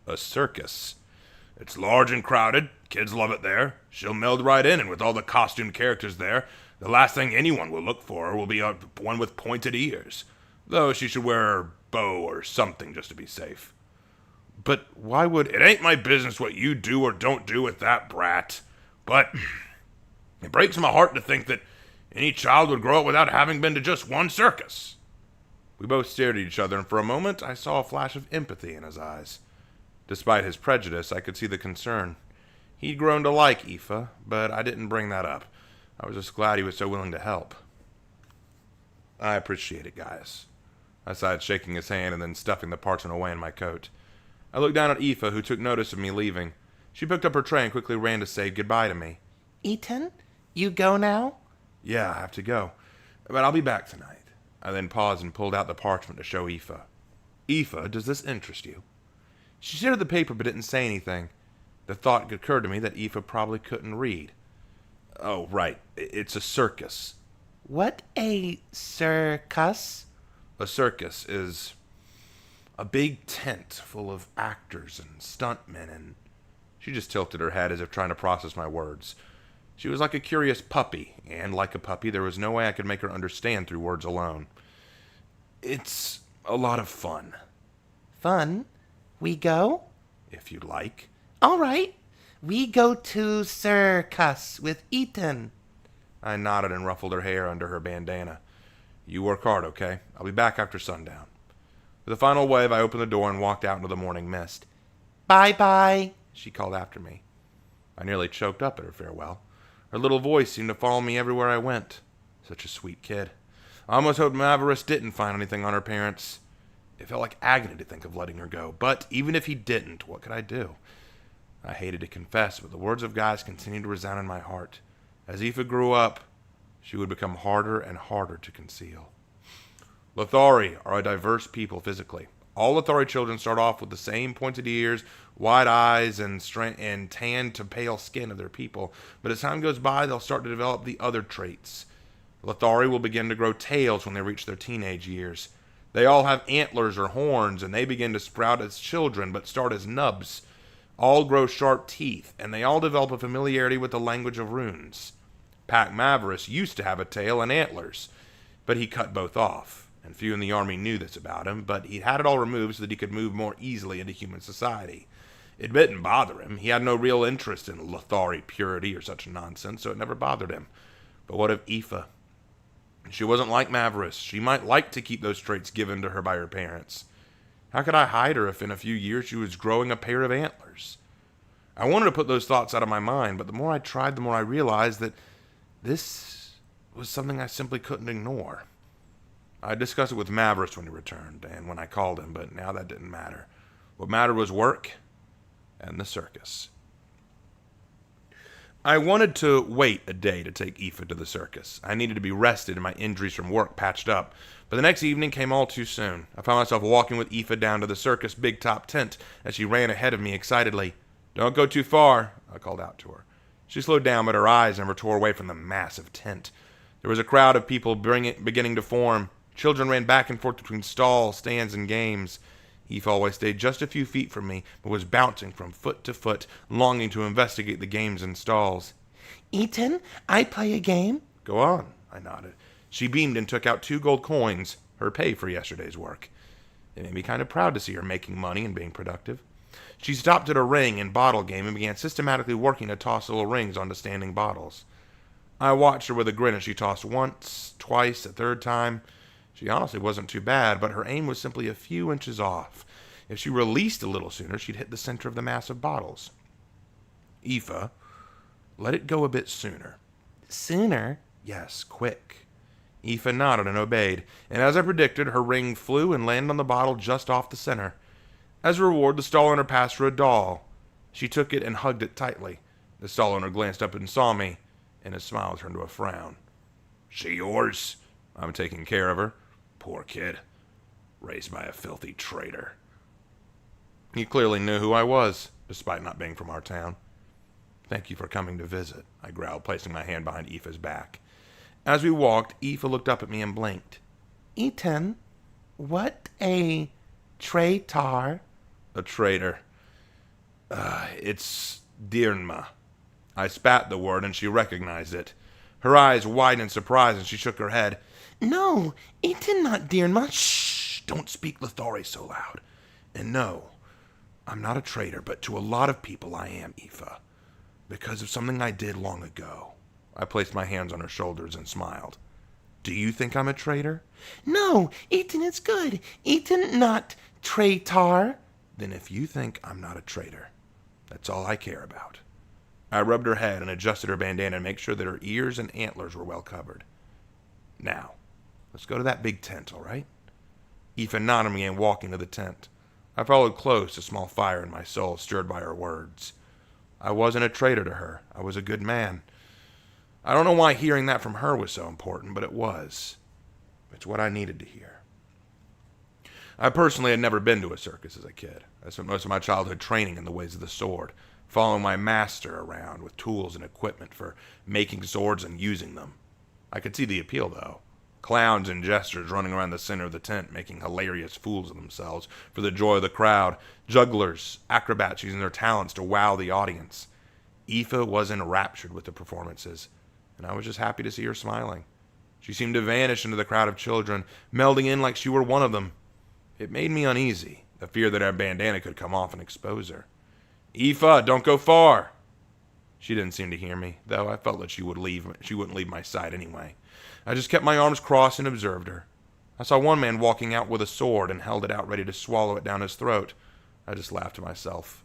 A circus? It's large and crowded. Kids love it there. She'll meld right in, and with all the costumed characters there, the last thing anyone will look for will be one with pointed ears. Though she should wear a bow or something just to be safe. But why would... It ain't my business what you do or don't do with that brat. But it breaks my heart to think that any child would grow up without having been to just one circus. We both stared at each other, and for a moment I saw a flash of empathy in his eyes. Despite his prejudice, I could see the concern. He'd grown to like Aoife, but I didn't bring that up. I was just glad he was so willing to help. I appreciate it, Gaius. I sighed, shaking his hand and then stuffing the parchment away in my coat. I looked down at Aoife, who took notice of me leaving. She picked up her tray and quickly ran to say goodbye to me. Ethan, you go now? Yeah, I have to go. But I'll be back tonight. I then paused and pulled out the parchment to show Aoife. Aoife, does this interest you? She stared at the paper but didn't say anything. The thought occurred to me that Aoife probably couldn't read. Oh, right. It's a circus. What a circus? A circus is a big tent full of actors and stuntmen, and she just tilted her head as if trying to process my words. She was like a curious puppy, and like a puppy, there was no way I could make her understand through words alone. It's a lot of fun. Fun? We go? If you'd like. All right. We go to circus with Ethan. I nodded and ruffled her hair under her bandana. You work hard, okay? I'll be back after sundown. With a final wave, I opened the door and walked out into the morning mist. Bye-bye, she called after me. I nearly choked up at her farewell. Her little voice seemed to follow me everywhere I went. Such a sweet kid. I almost hoped Mavericks didn't find anything on her parents. It felt like agony to think of letting her go, but even if he didn't, what could I do? I hated to confess, but the words of Gaius continued to resound in my heart. As Aoife grew up, she would become harder and harder to conceal. Lothari are a diverse people physically. All Lothari children start off with the same pointed ears, wide eyes, and tan to pale skin of their people, but as time goes by, they'll start to develop the other traits. Lothari will begin to grow tails when they reach their teenage years. They all have antlers or horns, and they begin to sprout as children, but start as nubs. All grow sharp teeth, and they all develop a familiarity with the language of runes. Pac Maverus used to have a tail and antlers, but he cut both off. And few in the army knew this about him, but he had it all removed so that he could move more easily into human society. It didn't bother him. He had no real interest in Lothari purity or such nonsense, so it never bothered him. But what of Aoife? She wasn't like Maverus. She might like to keep those traits given to her by her parents. How could I hide her if in a few years she was growing a pair of antlers? I wanted to put those thoughts out of my mind, but the more I tried, the more I realized that this was something I simply couldn't ignore. I discussed it with Mavericks when he returned, and when I called him, but now that didn't matter. What mattered was work and the circus. I wanted to wait a day to take Aoife to the circus. I needed to be rested and my injuries from work patched up. But the next evening came all too soon. I found myself walking with Aoife down to the circus big top tent as she ran ahead of me excitedly. "Don't go too far," I called out to her. She slowed down, but her eyes never tore away from the massive tent. There was a crowd of people beginning to form. Children ran back and forth between stalls, stands, and games. Aoife always stayed just a few feet from me, but was bouncing from foot to foot, longing to investigate the games and stalls. "Ethan, I play a game?" "Go on," I nodded. She beamed and took out 2 gold coins, her pay for yesterday's work. It made me kind of proud to see her making money and being productive. She stopped at a ring and bottle game and began systematically working to toss little rings onto standing bottles. I watched her with a grin as she tossed once, twice, a third time. She honestly wasn't too bad, but her aim was simply a few inches off. If she released a little sooner, she'd hit the center of the massive bottles. "Aoife, let it go a bit sooner." "Sooner?" "Yes, quick." Aoife nodded and obeyed, and as I predicted, her ring flew and landed on the bottle just off the center. As a reward, the stall owner passed her a doll. She took it and hugged it tightly. The stall owner glanced up and saw me, and his smile turned to a frown. She yours? "I'm taking care of her." Poor kid. Raised by a filthy traitor. He clearly knew who I was, despite not being from our town. "Thank you for coming to visit," I growled, placing my hand behind Aoife's back. As we walked, Aoife looked up at me and blinked. "Ethan, what a traitor?" "A traitor. It's Dirnma." I spat the word, and she recognized it. Her eyes widened in surprise, and she shook her head. "No, Ethan, not Dirnma. "Shh! Don't speak Lothari so loud. And no, I'm not a traitor, but to a lot of people I am, Aoife. Because of something I did long ago." I placed my hands on her shoulders and smiled. "Do you think I'm a traitor?" "No, Ethan, it's good. Ethan, not traitor." "Then if you think I'm not a traitor, that's all I care about." I rubbed her head and adjusted her bandana to make sure that her ears and antlers were well covered. "Now, let's go to that big tent, all right?" Aoife nodded and began walking to the tent. I followed close, a small fire in my soul stirred by her words. I wasn't a traitor to her. I was a good man. I don't know why hearing that from her was so important, but it was. It's what I needed to hear. I personally had never been to a circus as a kid. I spent most of my childhood training in the ways of the sword, following my master around with tools and equipment for making swords and using them. I could see the appeal, though. Clowns and jesters running around the center of the tent, making hilarious fools of themselves for the joy of the crowd. Jugglers, acrobats using their talents to wow the audience. Aoife was enraptured with the performances, and I was just happy to see her smiling. She seemed to vanish into the crowd of children, melding in like she were one of them. It made me uneasy, the fear that our bandana could come off and expose her. "Aoife, don't go far!" She didn't seem to hear me, though I felt that she wouldn't leave my side anyway. I just kept my arms crossed and observed her. I saw one man walking out with a sword and held it out ready to swallow it down his throat. I just laughed to myself.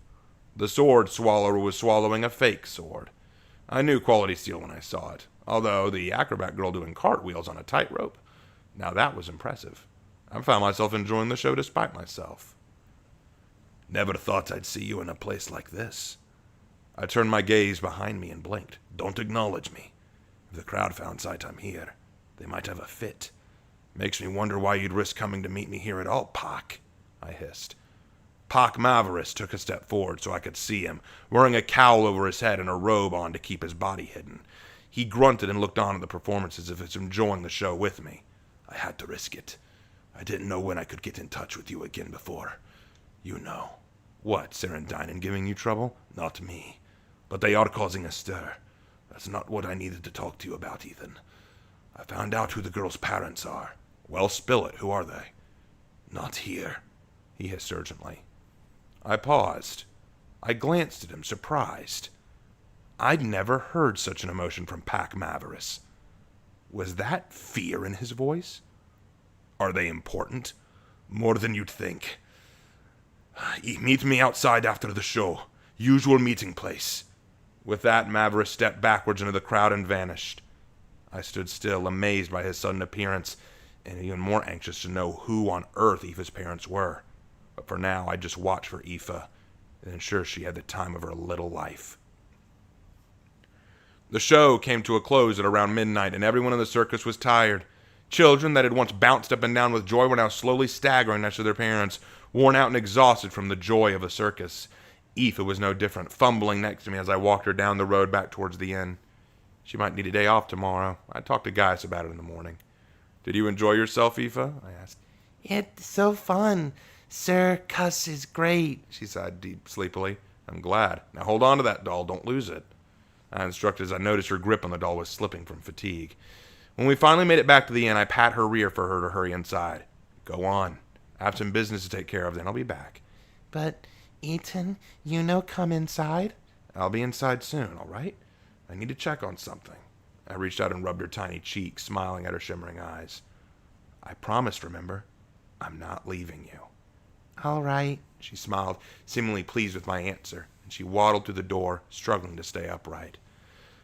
The sword swallower was swallowing a fake sword. I knew quality steel when I saw it, although the acrobat girl doing cartwheels on a tightrope, now that was impressive. I found myself enjoying the show despite myself. "Never thought I'd see you in a place like this." I turned my gaze behind me and blinked. "Don't acknowledge me." If the crowd found sight I'm here, they might have a fit. Makes me wonder why you'd risk coming to meet me here at all, Pac, I hissed. Pac Mavericks took a step forward so I could see him, wearing a cowl over his head and a robe on to keep his body hidden. He grunted and looked on at the performance as if he was enjoying the show with me. I had to risk it. I didn't know when I could get in touch with you again before. You know. What, Serendinen giving you trouble? Not me. But they are causing a stir. That's not what I needed to talk to you about, Ethan. I found out who the girl's parents are. Well, spill it. Who are they? Not here, he hissed urgently. I paused. I glanced at him, surprised. I'd never heard such an emotion from Pac Mavericks. Was that fear in his voice? Are they important? More than you'd think. Meet me outside after the show. Usual meeting place. With that, Mavericks stepped backwards into the crowd and vanished. I stood still, amazed by his sudden appearance, and even more anxious to know who on earth Aoife's parents were. But for now, I just watched for Aoife and ensure she had the time of her little life. The show came to a close at around midnight, and everyone in the circus was tired. Children that had once bounced up and down with joy were now slowly staggering next to their parents, worn out and exhausted from the joy of the circus. Aoife was no different, fumbling next to me as I walked her down the road back towards the inn. She might need a day off tomorrow. I talked to Gaius about it in the morning. Did you enjoy yourself, Aoife? I asked. It's so fun. Circus is great, she sighed deep, sleepily. I'm glad. Now hold on to that doll. Don't lose it. I instructed as I noticed her grip on the doll was slipping from fatigue. When we finally made it back to the inn, I pat her rear for her to hurry inside. Go on. I have some business to take care of, then I'll be back. But, Ethan, come inside? I'll be inside soon, all right? I need to check on something. I reached out and rubbed her tiny cheek, smiling at her shimmering eyes. I promised, remember? I'm not leaving you. All right, she smiled, seemingly pleased with my answer, and she waddled through the door, struggling to stay upright.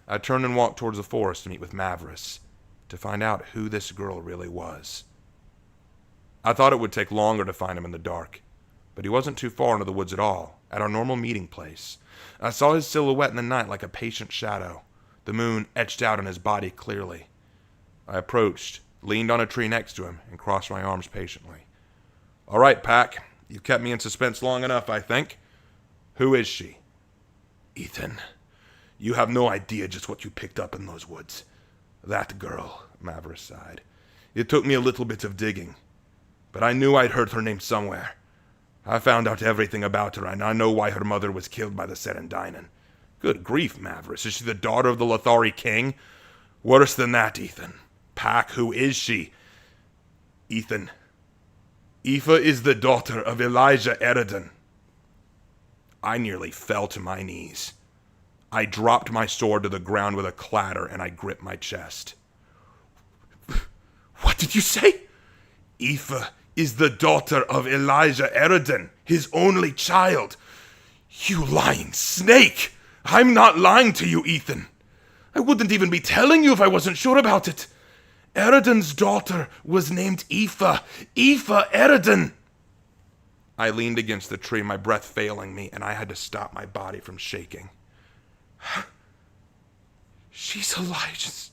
I turned and walked towards the forest to meet with Mavericks, to find out who this girl really was. I thought it would take longer to find him in the dark, but he wasn't too far into the woods at all, at our normal meeting place. I saw his silhouette in the night like a patient shadow, the moon etched out on his body clearly. I approached, leaned on a tree next to him, and crossed my arms patiently. All right, Pac, you've kept me in suspense long enough, I think. Who is she? Ethan, you have no idea just what you picked up in those woods. That girl, Mavericks sighed. It took me a little bit of digging, but I knew I'd heard her name somewhere. I found out everything about her, and I know why her mother was killed by the Serendinen. Good grief, Mavericks. Is she the daughter of the Lothari king? Worse than that, Ethan. Pac, who is she? Ethan, Aoife is the daughter of Elijah Eridan. I nearly fell to my knees. I dropped my sword to the ground with a clatter, and I gripped my chest. What did you say? Aoife is the daughter of Elijah Eridan, his only child. You lying snake! I'm not lying to you, Ethan. I wouldn't even be telling you if I wasn't sure about it. Eridan's daughter was named Aoife. Aoife Eridan. I leaned against the tree, my breath failing me, and I had to stop my body from shaking. She's Elijah's.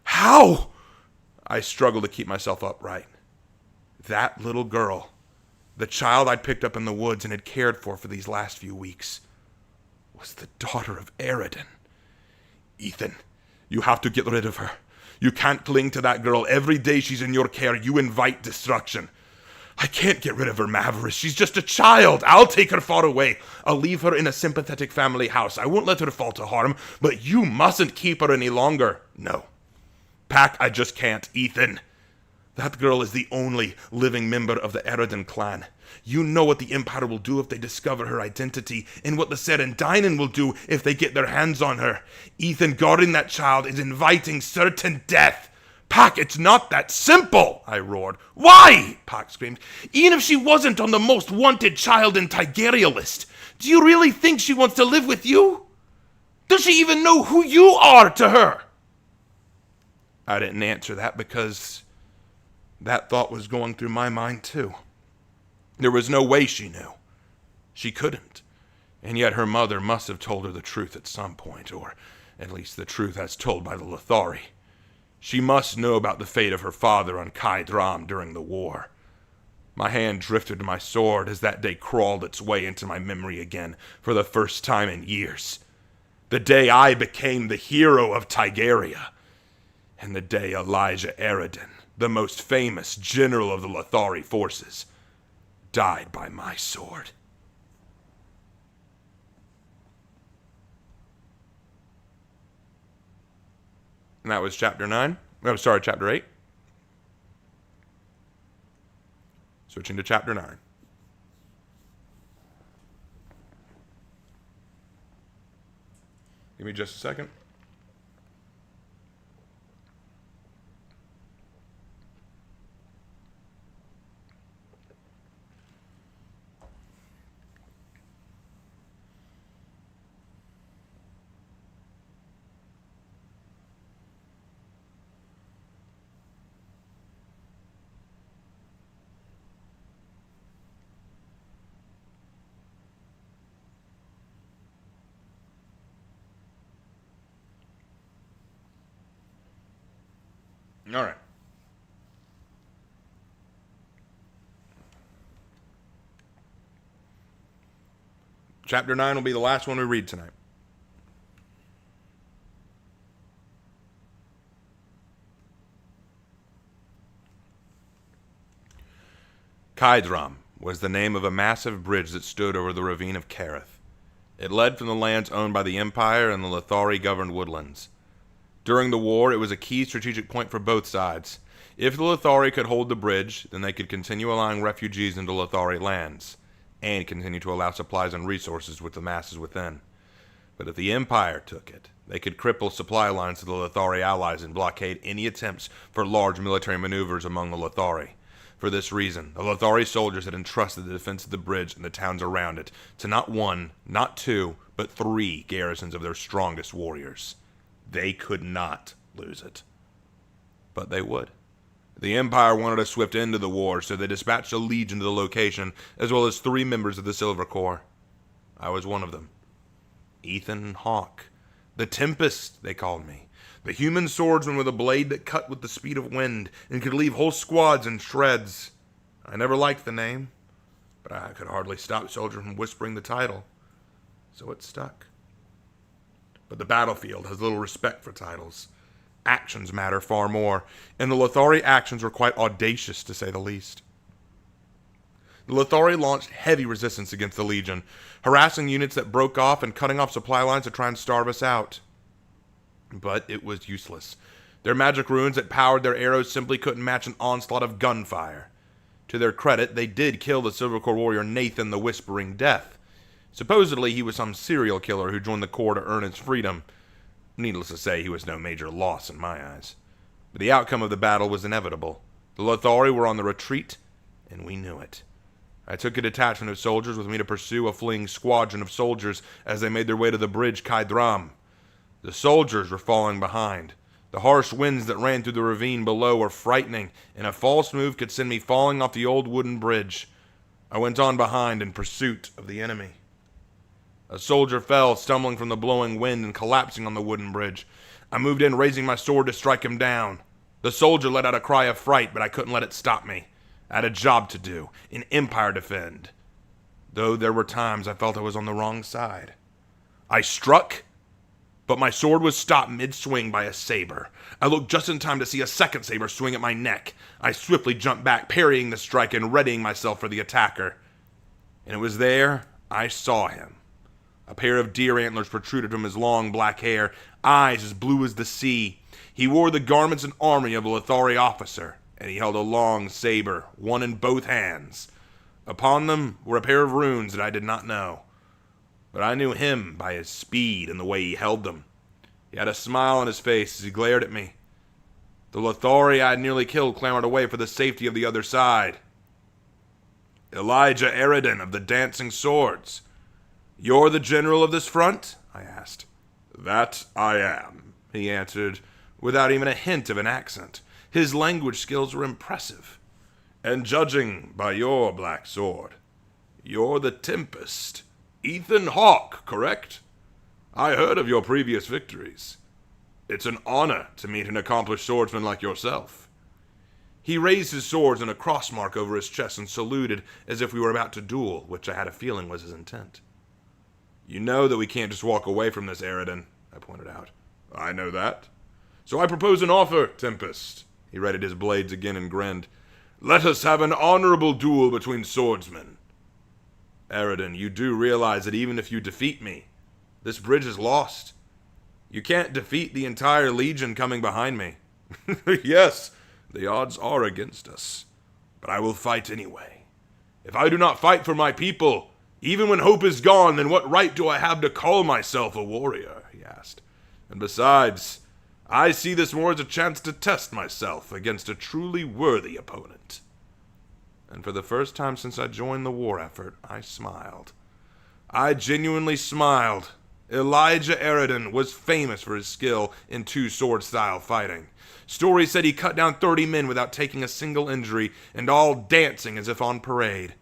How? I struggled to keep myself upright. That little girl, the child I'd picked up in the woods and had cared for these last few weeks, was the daughter of Eridan. Ethan, you have to get rid of her. You can't cling to that girl. Every day she's in your care, you invite destruction. I can't get rid of her, Mavericks. She's just a child. I'll take her far away. I'll leave her in a sympathetic family house. I won't let her fall to harm, but you mustn't keep her any longer. No. Pac, I just can't. Ethan, that girl is the only living member of the Eridan clan. You know what the Empire will do if they discover her identity, and what the Serendinen will do if they get their hands on her. Ethan, guarding that child is inviting certain death. Pac, it's not that simple, I roared. Why? Pac screamed. Even if she wasn't on the most wanted child in Tigeria list, do you really think she wants to live with you? Does she even know who you are to her? I didn't answer that because that thought was going through my mind too. There was no way she knew. She couldn't. And yet her mother must have told her the truth at some point, or At least the truth as told by the Lothari. She must know about the fate of her father on Kai Dram during the war. My hand drifted to my sword as that day crawled its way into my memory again for the first time in years. The day I became the hero of Tigheria. And the day Elijah Eridan, the most famous general of the Lothari forces, died by my sword. And that was chapter 9. Oh, sorry, chapter 8. Switching to chapter 9. Give me just a second. All right. Chapter 9 will be the last one we read tonight. Kaidram was the name of a massive bridge that stood over the ravine of Kareth. It led from the lands owned by the Empire and the Lothari-governed woodlands. During the war, it was a key strategic point for both sides. If the Lothari could hold the bridge, then they could continue allowing refugees into Lothari lands, and continue to allow supplies and resources with the masses within. But if the Empire took it, they could cripple supply lines to the Lothari allies and blockade any attempts for large military maneuvers among the Lothari. For this reason, the Lothari soldiers had entrusted the defense of the bridge and the towns around it to not one, not two, but 3 garrisons of their strongest warriors. They could not lose it. But they would. The Empire wanted a swift end to the war, so they dispatched a legion to the location, as well as 3 members of the Silver Corps. I was one of them. Ethan Hawke. The Tempest, they called me. The human swordsman with a blade that cut with the speed of wind and could leave whole squads in shreds. I never liked the name, but I could hardly stop soldiers from whispering the title, so it stuck. But the battlefield has little respect for titles. Actions matter far more, and the Lothari actions were quite audacious, to say the least. The Lothari launched heavy resistance against the Legion, harassing units that broke off and cutting off supply lines to try and starve us out. But it was useless. Their magic runes that powered their arrows simply couldn't match an onslaught of gunfire. To their credit, they did kill the Silver Corps warrior Nathan the Whispering Death. Supposedly, he was some serial killer who joined the Corps to earn his freedom. Needless to say, he was no major loss in my eyes. But the outcome of the battle was inevitable. The Lothari were on the retreat, and we knew it. I took a detachment of soldiers with me to pursue a fleeing squadron of soldiers as they made their way to the bridge Kaidram. The soldiers were falling behind. The harsh winds that ran through the ravine below were frightening, and a false move could send me falling off the old wooden bridge. I went on behind in pursuit of the enemy. A soldier fell, stumbling from the blowing wind and collapsing on the wooden bridge. I moved in, raising my sword to strike him down. The soldier let out a cry of fright, but I couldn't let it stop me. I had a job to do, an empire to defend. Though there were times I felt I was on the wrong side. I struck, but my sword was stopped mid-swing by a saber. I looked just in time to see a second saber swing at my neck. I swiftly jumped back, parrying the strike and readying myself for the attacker. And it was there I saw him. A pair of deer antlers protruded from his long black hair, eyes as blue as the sea. He wore the garments and armor of a Lothari officer, and he held a long saber, one in both hands. Upon them were a pair of runes that I did not know. But I knew him by his speed and the way he held them. He had a smile on his face as he glared at me. The Lothari I had nearly killed clamored away for the safety of the other side. Elijah Eridan of the Dancing Swords. You're the general of this front? I asked. That I am, he answered, without even a hint of an accent. His language skills were impressive. And judging by your black sword, you're the Tempest. Ethan Hawke, correct? I heard of your previous victories. It's an honor to meet an accomplished swordsman like yourself. He raised his swords in a cross mark over his chest and saluted as if we were about to duel, which I had a feeling was his intent. You know that we can't just walk away from this, Aridin, I pointed out. I know that. So I propose an offer, Tempest. He readied his blades again and grinned. Let us have an honorable duel between swordsmen. Aridin, you do realize that even if you defeat me, this bridge is lost. You can't defeat the entire legion coming behind me. Yes, the odds are against us. But I will fight anyway. If I do not fight for my people, even when hope is gone, then what right do I have to call myself a warrior? He asked. And besides, I see this more as a chance to test myself against a truly worthy opponent. And for the first time since I joined the war effort, I smiled. I genuinely smiled. Elijah Aridin was famous for his skill in two-sword style fighting. Stories said he cut down 30 men without taking a single injury, and all dancing as if on parade.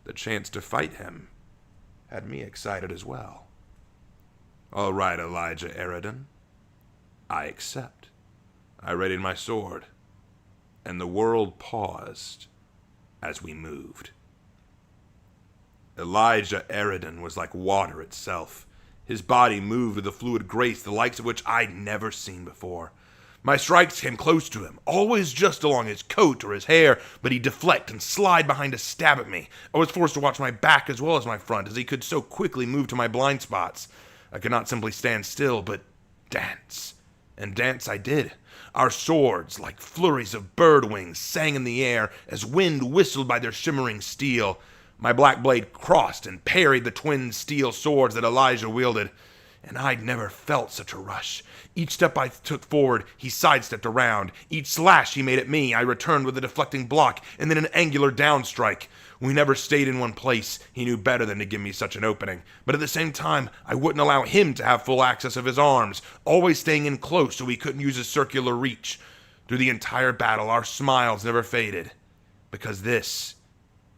The chance to fight him had me excited as well. All right, Elijah Aridin. I accept. I readied my sword, and the world paused as we moved. Elijah Aridin was like water itself. His body moved with a fluid grace the likes of which I'd never seen before. My strikes came close to him, always just along his coat or his hair, but he'd deflect and slide behind to stab at me. I was forced to watch my back as well as my front, as he could so quickly move to my blind spots. I could not simply stand still, but dance. And dance I did. Our swords, like flurries of bird wings, sang in the air as wind whistled by their shimmering steel. My black blade crossed and parried the twin steel swords that Elijah wielded, and I'd never felt such a rush. Each step I took forward, he sidestepped around. Each slash he made at me, I returned with a deflecting block and then an angular downstrike. We never stayed in one place. He knew better than to give me such an opening. But at the same time, I wouldn't allow him to have full access of his arms, always staying in close so he couldn't use his circular reach. Through the entire battle, our smiles never faded, because this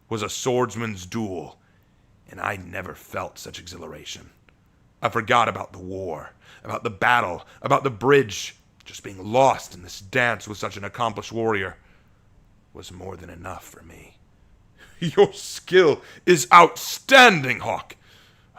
was a swordsman's duel, and I never felt such exhilaration. I forgot about the war, about the battle, about the bridge. Just being lost in this dance with such an accomplished warrior was more than enough for me. Your skill is outstanding, Hawk.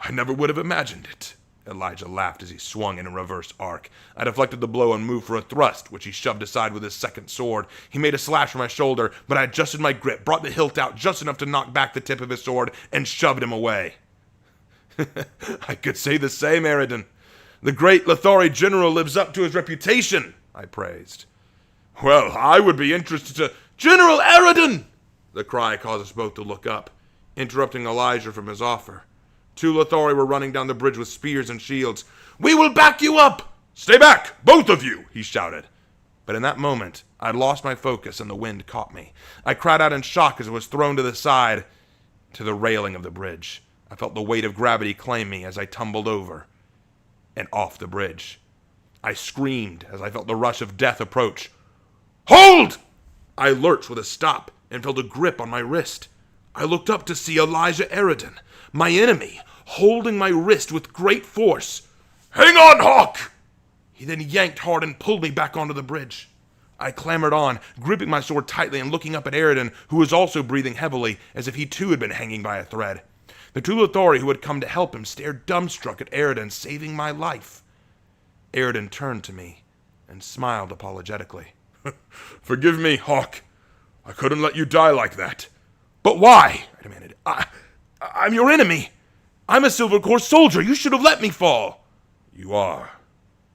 I never would have imagined it. Elijah laughed as he swung in a reverse arc. I deflected the blow and moved for a thrust, which he shoved aside with his second sword. He made a slash for my shoulder, but I adjusted my grip, brought the hilt out just enough to knock back the tip of his sword, and shoved him away. I could say the same, Aridin. The great Lothari general lives up to his reputation, I praised. Well, I would be interested to... General Aridin! The cry caused us both to look up, interrupting Elijah from his offer. 2 Lothari were running down the bridge with spears and shields. We will back you up! Stay back, both of you, he shouted. But in that moment, I had lost my focus and the wind caught me. I cried out in shock as I was thrown to the side, to the railing of the bridge. I felt the weight of gravity claim me as I tumbled over and off the bridge. I screamed as I felt the rush of death approach. Hold! I lurched with a stop and felt a grip on my wrist. I looked up to see Elijah Aridin, my enemy, holding my wrist with great force. Hang on, Hawk! He then yanked hard and pulled me back onto the bridge. I clambered on, gripping my sword tightly and looking up at Aridin, who was also breathing heavily, as if he too had been hanging by a thread. The 2 Lothari who had come to help him stared dumbstruck at Aridin, saving my life. Aridin turned to me and smiled apologetically. Forgive me, Hawk. I couldn't let you die like that. But why? I demanded. I'm your enemy. I'm a Silver Corps soldier. You should have let me fall. You are.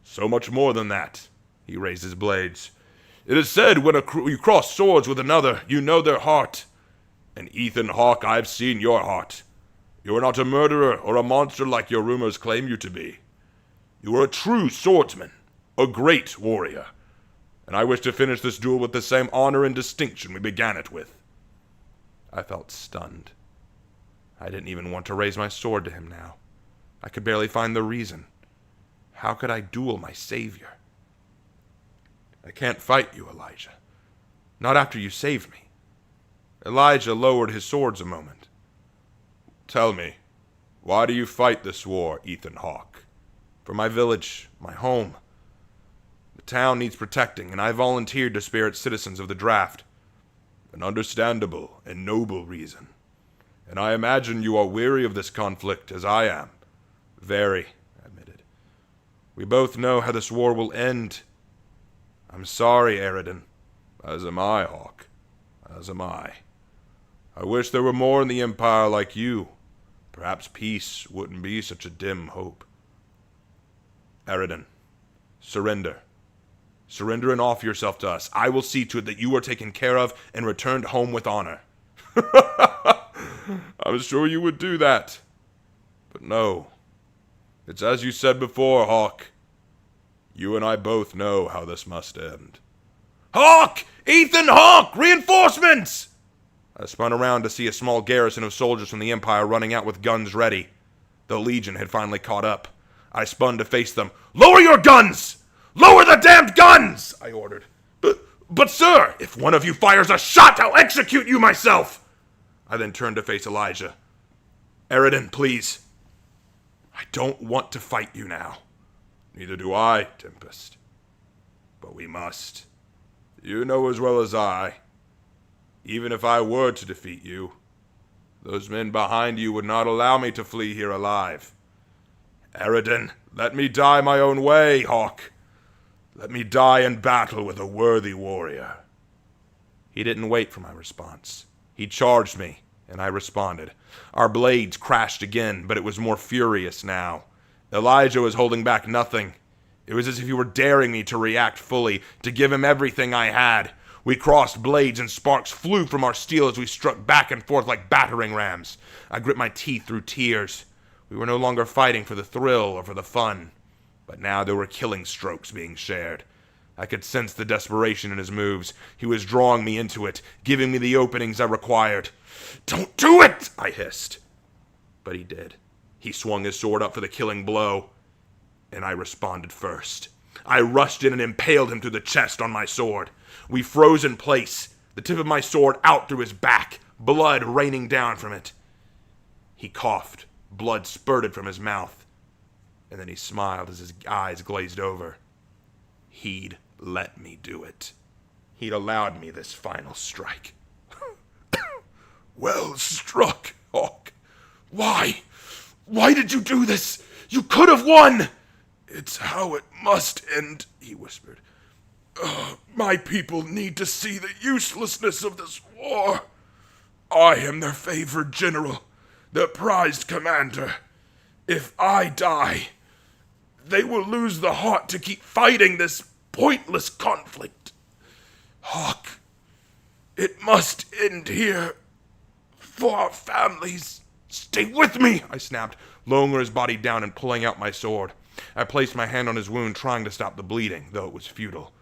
So much more than that. He raised his blades. It is said when you cross swords with another, you know their heart. And Ethan Hawke, I've seen your heart. You are not a murderer or a monster like your rumors claim you to be. You are a true swordsman, a great warrior. And I wish to finish this duel with the same honor and distinction we began it with. I felt stunned. I didn't even want to raise my sword to him now. I could barely find the reason. How could I duel my savior? I can't fight you, Elijah. Not after you saved me. Elijah lowered his swords a moment. Tell me, why do you fight this war, Ethan Hawke? For my village, my home. The town needs protecting, and I volunteered to spare its citizens of the draft. An understandable and noble reason. And I imagine you are weary of this conflict, as I am. Very, I admitted. We both know how this war will end. I'm sorry, Eridan. As am I, Hawk. As am I. I wish there were more in the Empire like you. Perhaps peace wouldn't be such a dim hope. Eridan, surrender. Surrender and offer yourself to us. I will see to it that you are taken care of and returned home with honor. I'm sure you would do that. But no. It's as you said before, Hawk. You and I both know how this must end. Hawk! Ethan, Hawk! Reinforcements! I spun around to see a small garrison of soldiers from the Empire running out with guns ready. The Legion had finally caught up. I spun to face them. Lower your guns! Lower the damned guns! I ordered. But sir, if one of you fires a shot, I'll execute you myself! I then turned to face Elijah. Eridan, please. I don't want to fight you now. Neither do I, Tempest. But we must. You know as well as I. Even if I were to defeat you, those men behind you would not allow me to flee here alive. Eridan, let me die my own way, Hawk. Let me die in battle with a worthy warrior. He didn't wait for my response. He charged me, and I responded. Our blades crashed again, but it was more furious now. Elijah was holding back nothing. It was as if he were daring me to react fully, to give him everything I had. We crossed blades and sparks flew from our steel as we struck back and forth like battering rams. I grit my teeth through tears. We were no longer fighting for the thrill or for the fun, but now there were killing strokes being shared. I could sense the desperation in his moves. He was drawing me into it, giving me the openings I required. Don't do it, I hissed. But he did. He swung his sword up for the killing blow, and I responded first. I rushed in and impaled him through the chest on my sword. We froze in place, the tip of my sword out through his back, blood raining down from it. He coughed, blood spurted from his mouth, and then he smiled as his eyes glazed over. He'd let me do it. He'd allowed me this final strike. Well struck, Hawk. Why? Why did you do this? You could have won! It's how it must end, he whispered. My people need to see the uselessness of this war. I am their favored general, their prized commander. If I die, they will lose the heart to keep fighting this pointless conflict. Hawk, it must end here. For our families. Stay with me, I snapped, lowering his body down and pulling out my sword. I placed my hand on his wound, trying to stop the bleeding, though it was futile.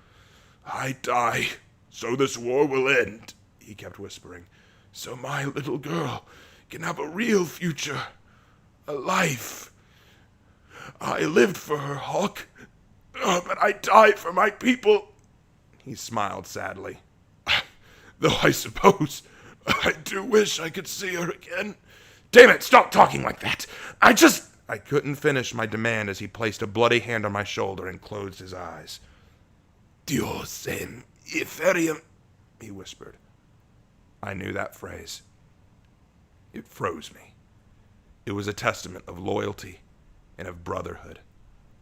I die, so this war will end, he kept whispering, so my little girl can have a real future, a life. I lived for her, Hawk, but I died for my people. He smiled sadly. Though I suppose I do wish I could see her again. Damn it, stop talking like that. I couldn't finish my demand as he placed a bloody hand on my shoulder and closed his eyes. Dios en Ephraim, he whispered. I knew that phrase. It froze me. It was a testament of loyalty and of brotherhood,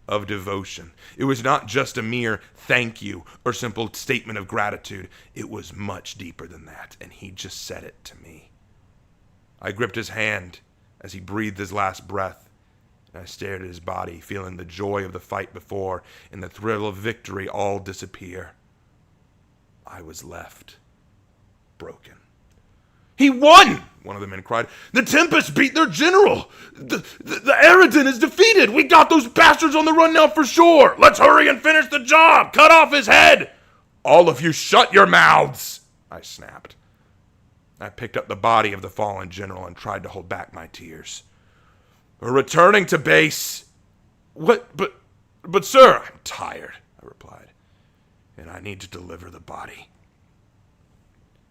of devotion. It was not just a mere thank you or simple statement of gratitude. It was much deeper than that, and he just said it to me. I gripped his hand as he breathed his last breath, and I stared at his body, feeling the joy of the fight before and the thrill of victory all disappear. I was left broken. He won! One of the men cried. The Tempest beat their general! The Eridan is defeated! We got those bastards on the run now for sure! Let's hurry and finish the job! Cut off his head! All of you shut your mouths! I snapped. I picked up the body of the fallen general and tried to hold back my tears. We're returning to base. What? But sir, I'm tired, I replied, and I need to deliver the body.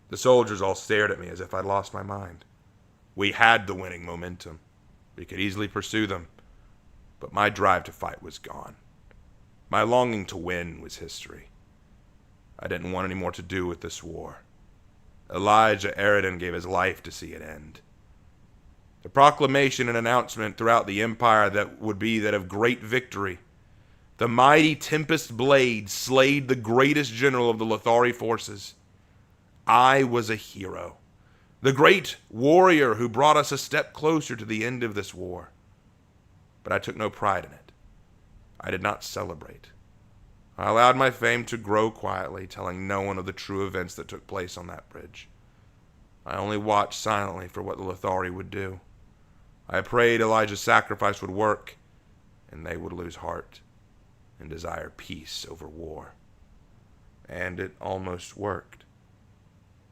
The soldiers all stared at me as if I'd lost my mind. We had the winning momentum. We could easily pursue them. But my drive to fight was gone. My longing to win was history. I didn't want any more to do with this war. Elijah Eridan gave his life to see it end. The proclamation and announcement throughout the empire that would be that of great victory. The mighty Tempest blade slayed the greatest general of the Lothari forces. I was a hero. The great warrior who brought us a step closer to the end of this war. But I took no pride in it. I did not celebrate. I allowed my fame to grow quietly, telling no one of the true events that took place on that bridge. I only watched silently for what the Lothari would do. I prayed Elijah's sacrifice would work, and they would lose heart and desire peace over war. And it almost worked.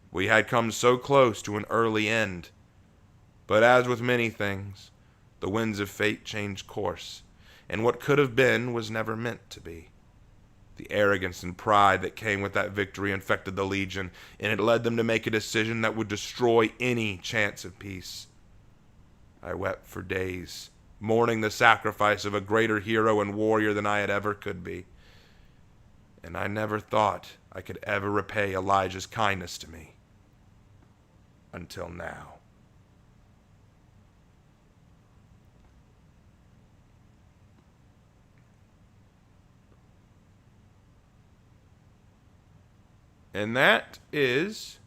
We had come so close to an early end. But as with many things, the winds of fate changed course, and what could have been was never meant to be. The arrogance and pride that came with that victory infected the Legion, and it led them to make a decision that would destroy any chance of peace. I wept for days, mourning the sacrifice of a greater hero and warrior than I had ever could be. And I never thought I could ever repay Elijah's kindness to me. Until now. And that is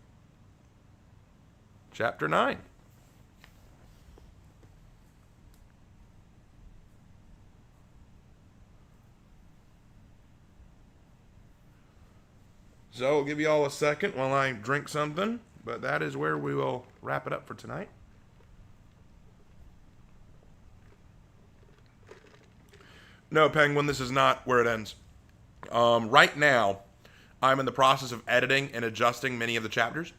chapter 9. So I'll give you all a second while I drink something, but that is where we will wrap it up for tonight. No, Penguin, this is not where it ends. Right now, I'm in the process of editing and adjusting many of the chapters.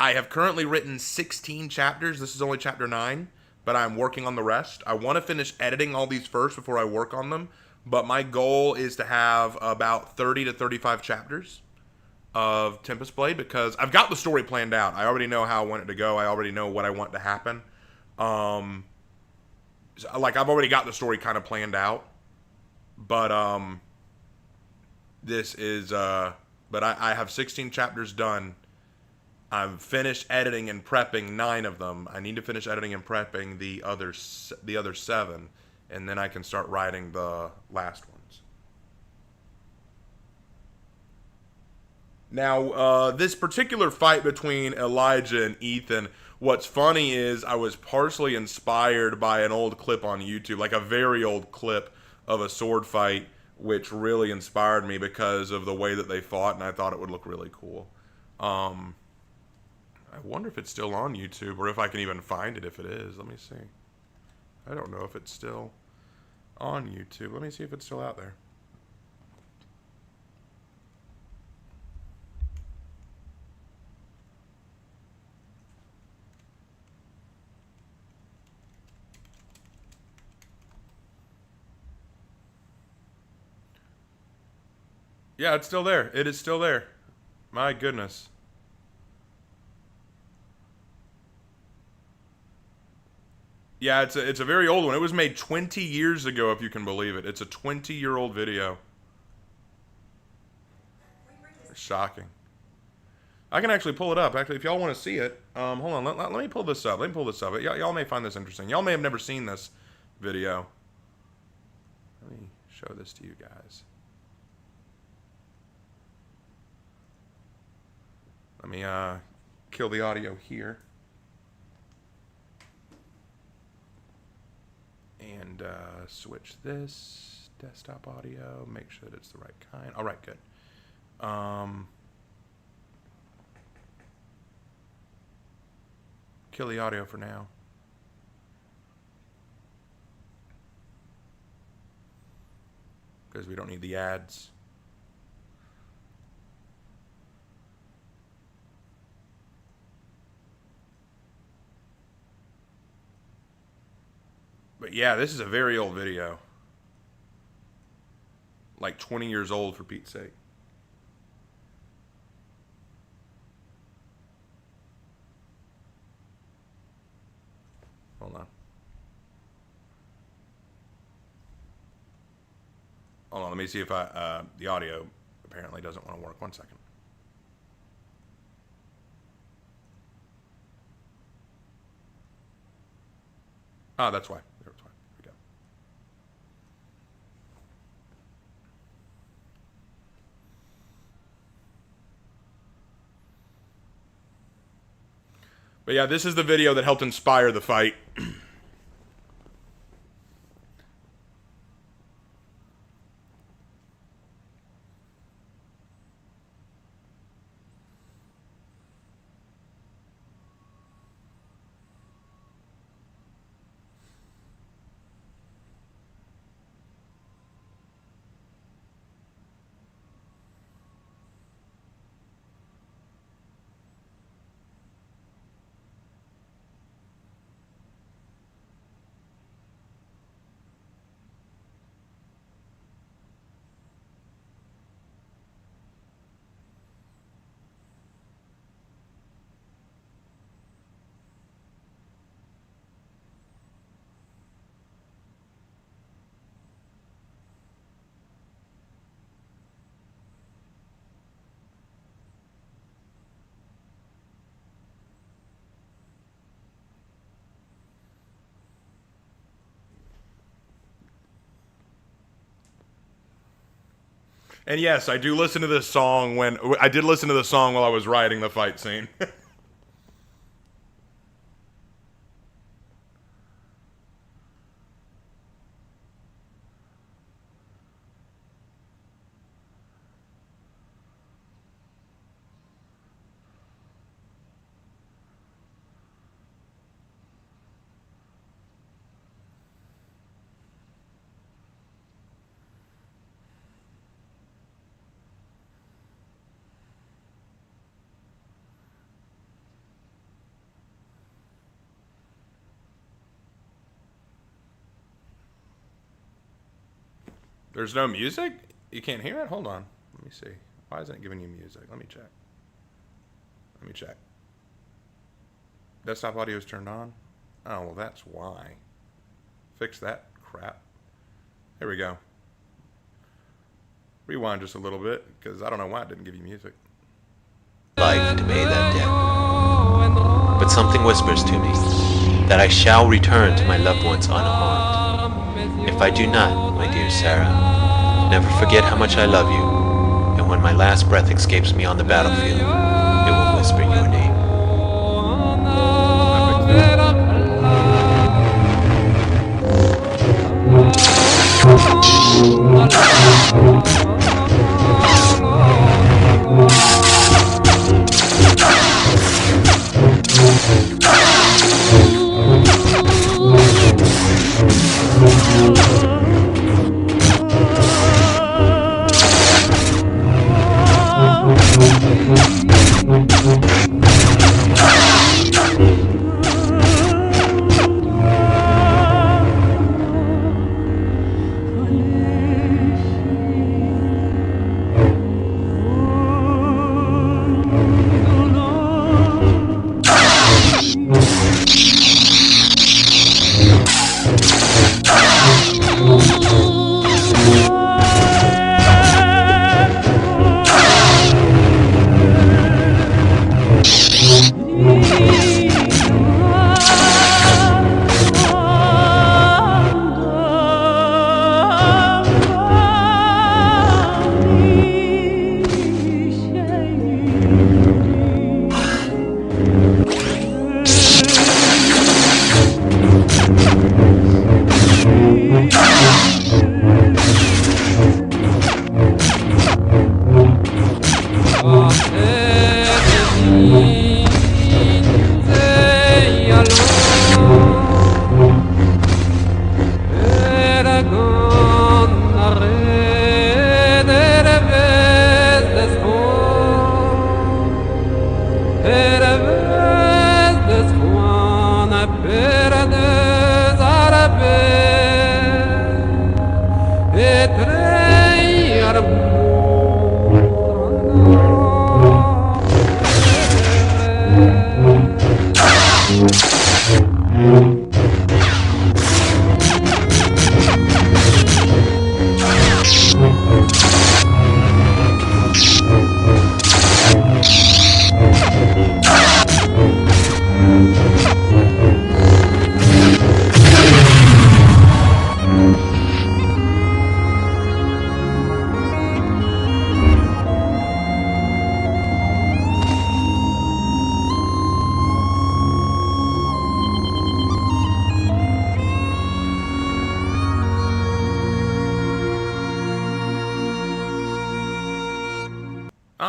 I have currently written 16 chapters. This is only chapter 9, but I'm working on the rest. I want to finish editing all these first before I work on them, but my goal is to have about 30 to 35 chapters of Tempest Blade because I've got the story planned out. I already know how I want it to go. I already know what I want to happen. I've already got the story kind of planned out, but this is but I have 16 chapters done. I've finished editing and prepping 9 of them. I need to finish editing and prepping the other 7, and then I can start writing the last ones. Now, this particular fight between Elijah and Ethan, what's funny is I was partially inspired by an old clip on YouTube, like a very old clip of a sword fight, which really inspired me because of the way that they fought, and I thought it would look really cool. I wonder if it's still on YouTube, or if I can even find it if it is. Let me see. I don't know if it's still on YouTube. Let me see if it's still out there. Yeah, it's still there. It is still there. My goodness. Yeah, it's a very old one. It was made 20 years ago, if you can believe it. It's a 20-year-old video. Shocking. I can actually pull it up. Actually, if y'all want to see it, hold on. Let me pull this up. Let me pull this up. Y'all may find this interesting. Y'all may have never seen this video. Let me show this to you guys. Let me kill the audio here. And switch this desktop audio. Make sure that it's the right kind. All right, good. Kill the audio for now. Because we don't need the ads. But yeah, this is a very old video. Like 20 years old, for Pete's sake. Hold on. Hold on, let me see if the audio apparently doesn't want to work. 1 second. Oh, that's why. That's why. Here we go. But yeah, this is the video that helped inspire the fight. And yes, I do listen to this song I did listen to the song while I was writing the fight scene. There's no music? You can't hear it? Hold on. Let me see. Why isn't it giving you music? Let me check. Desktop audio is turned on? Oh, well, that's why. Fix that crap. There we go. Rewind just a little bit, because I don't know why it didn't give you music. Life to pay that debt. But something whispers to me that I shall return to my loved ones unharmed. If I do not, my dear Sarah, never forget how much I love you, and when my last breath escapes me on the battlefield, it will whisper your name.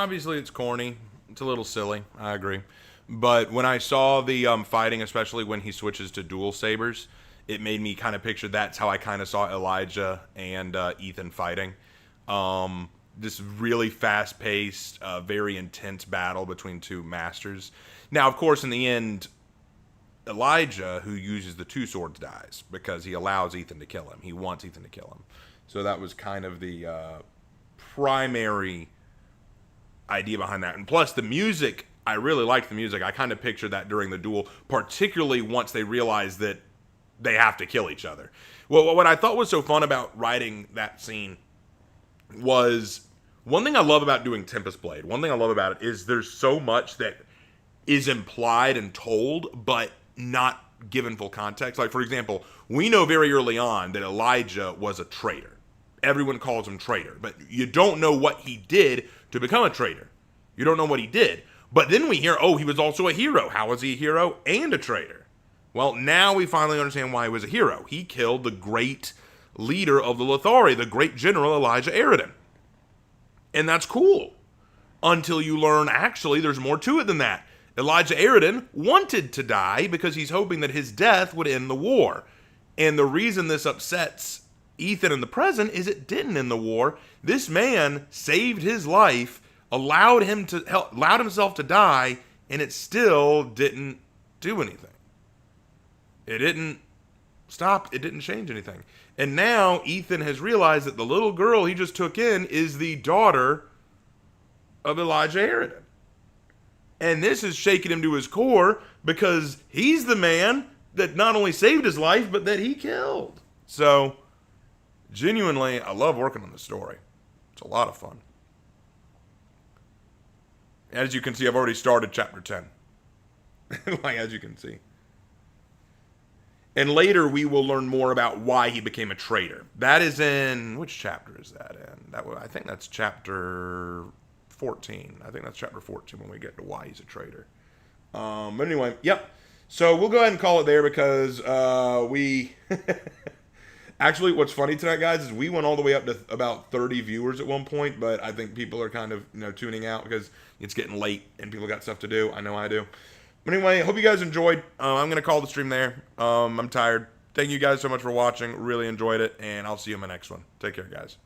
obviously it's corny. It's a little silly. I agree. But when I saw the fighting, especially when he switches to dual sabers, it made me kind of picture that's how I kind of saw Elijah and Ethan fighting. This really fast-paced, very intense battle between two masters. Now, of course, in the end, Elijah, who uses the two swords, dies because he allows Ethan to kill him. He wants Ethan to kill him. So that was kind of the primary idea behind that. And plus, the music, I really liked the music. I kind of pictured that during the duel, particularly once they realized that they have to kill each other. Well, what I thought was so fun about writing that scene was, one thing I love about doing Tempest Blade, one thing I love about it is there's so much that is implied and told, but not given full context. Like, for example, we know very early on that Elijah was a traitor. Everyone calls him traitor, but you don't know what he did to become a traitor. You don't know what he did. But then we hear, oh, he was also a hero. How was he a hero and a traitor? Well, now we finally understand why he was a hero. He killed the great leader of the Lothari, the great general Elijah Aridin. And that's cool. Until you learn, actually, there's more to it than that. Elijah Aridin wanted to die because he's hoping that his death would end the war. And the reason this upsets Ethan in the present is it didn't end the war. This man saved his life, allowed himself to die, and it still didn't do anything. It didn't stop. It didn't change anything. And now Ethan has realized that the little girl he just took in is the daughter of Elijah Aridin. And this is shaking him to his core because he's the man that not only saved his life, but that he killed. So, genuinely, I love working on the story. It's a lot of fun. As you can see, I've already started chapter 10. Like, as you can see. And later we will learn more about why he became a traitor. That is in, which chapter is that in? I think that's chapter 14. I think that's chapter 14 when we get to why he's a traitor. But anyway, yep. So we'll go ahead and call it there because we... Actually, what's funny tonight, guys, is we went all the way up to about 30 viewers at one point, but I think people are kind of, tuning out because it's getting late and people got stuff to do. I know I do. But anyway, hope you guys enjoyed. I'm going to call the stream there. I'm tired. Thank you guys so much for watching. Really enjoyed it, and I'll see you in my next one. Take care, guys.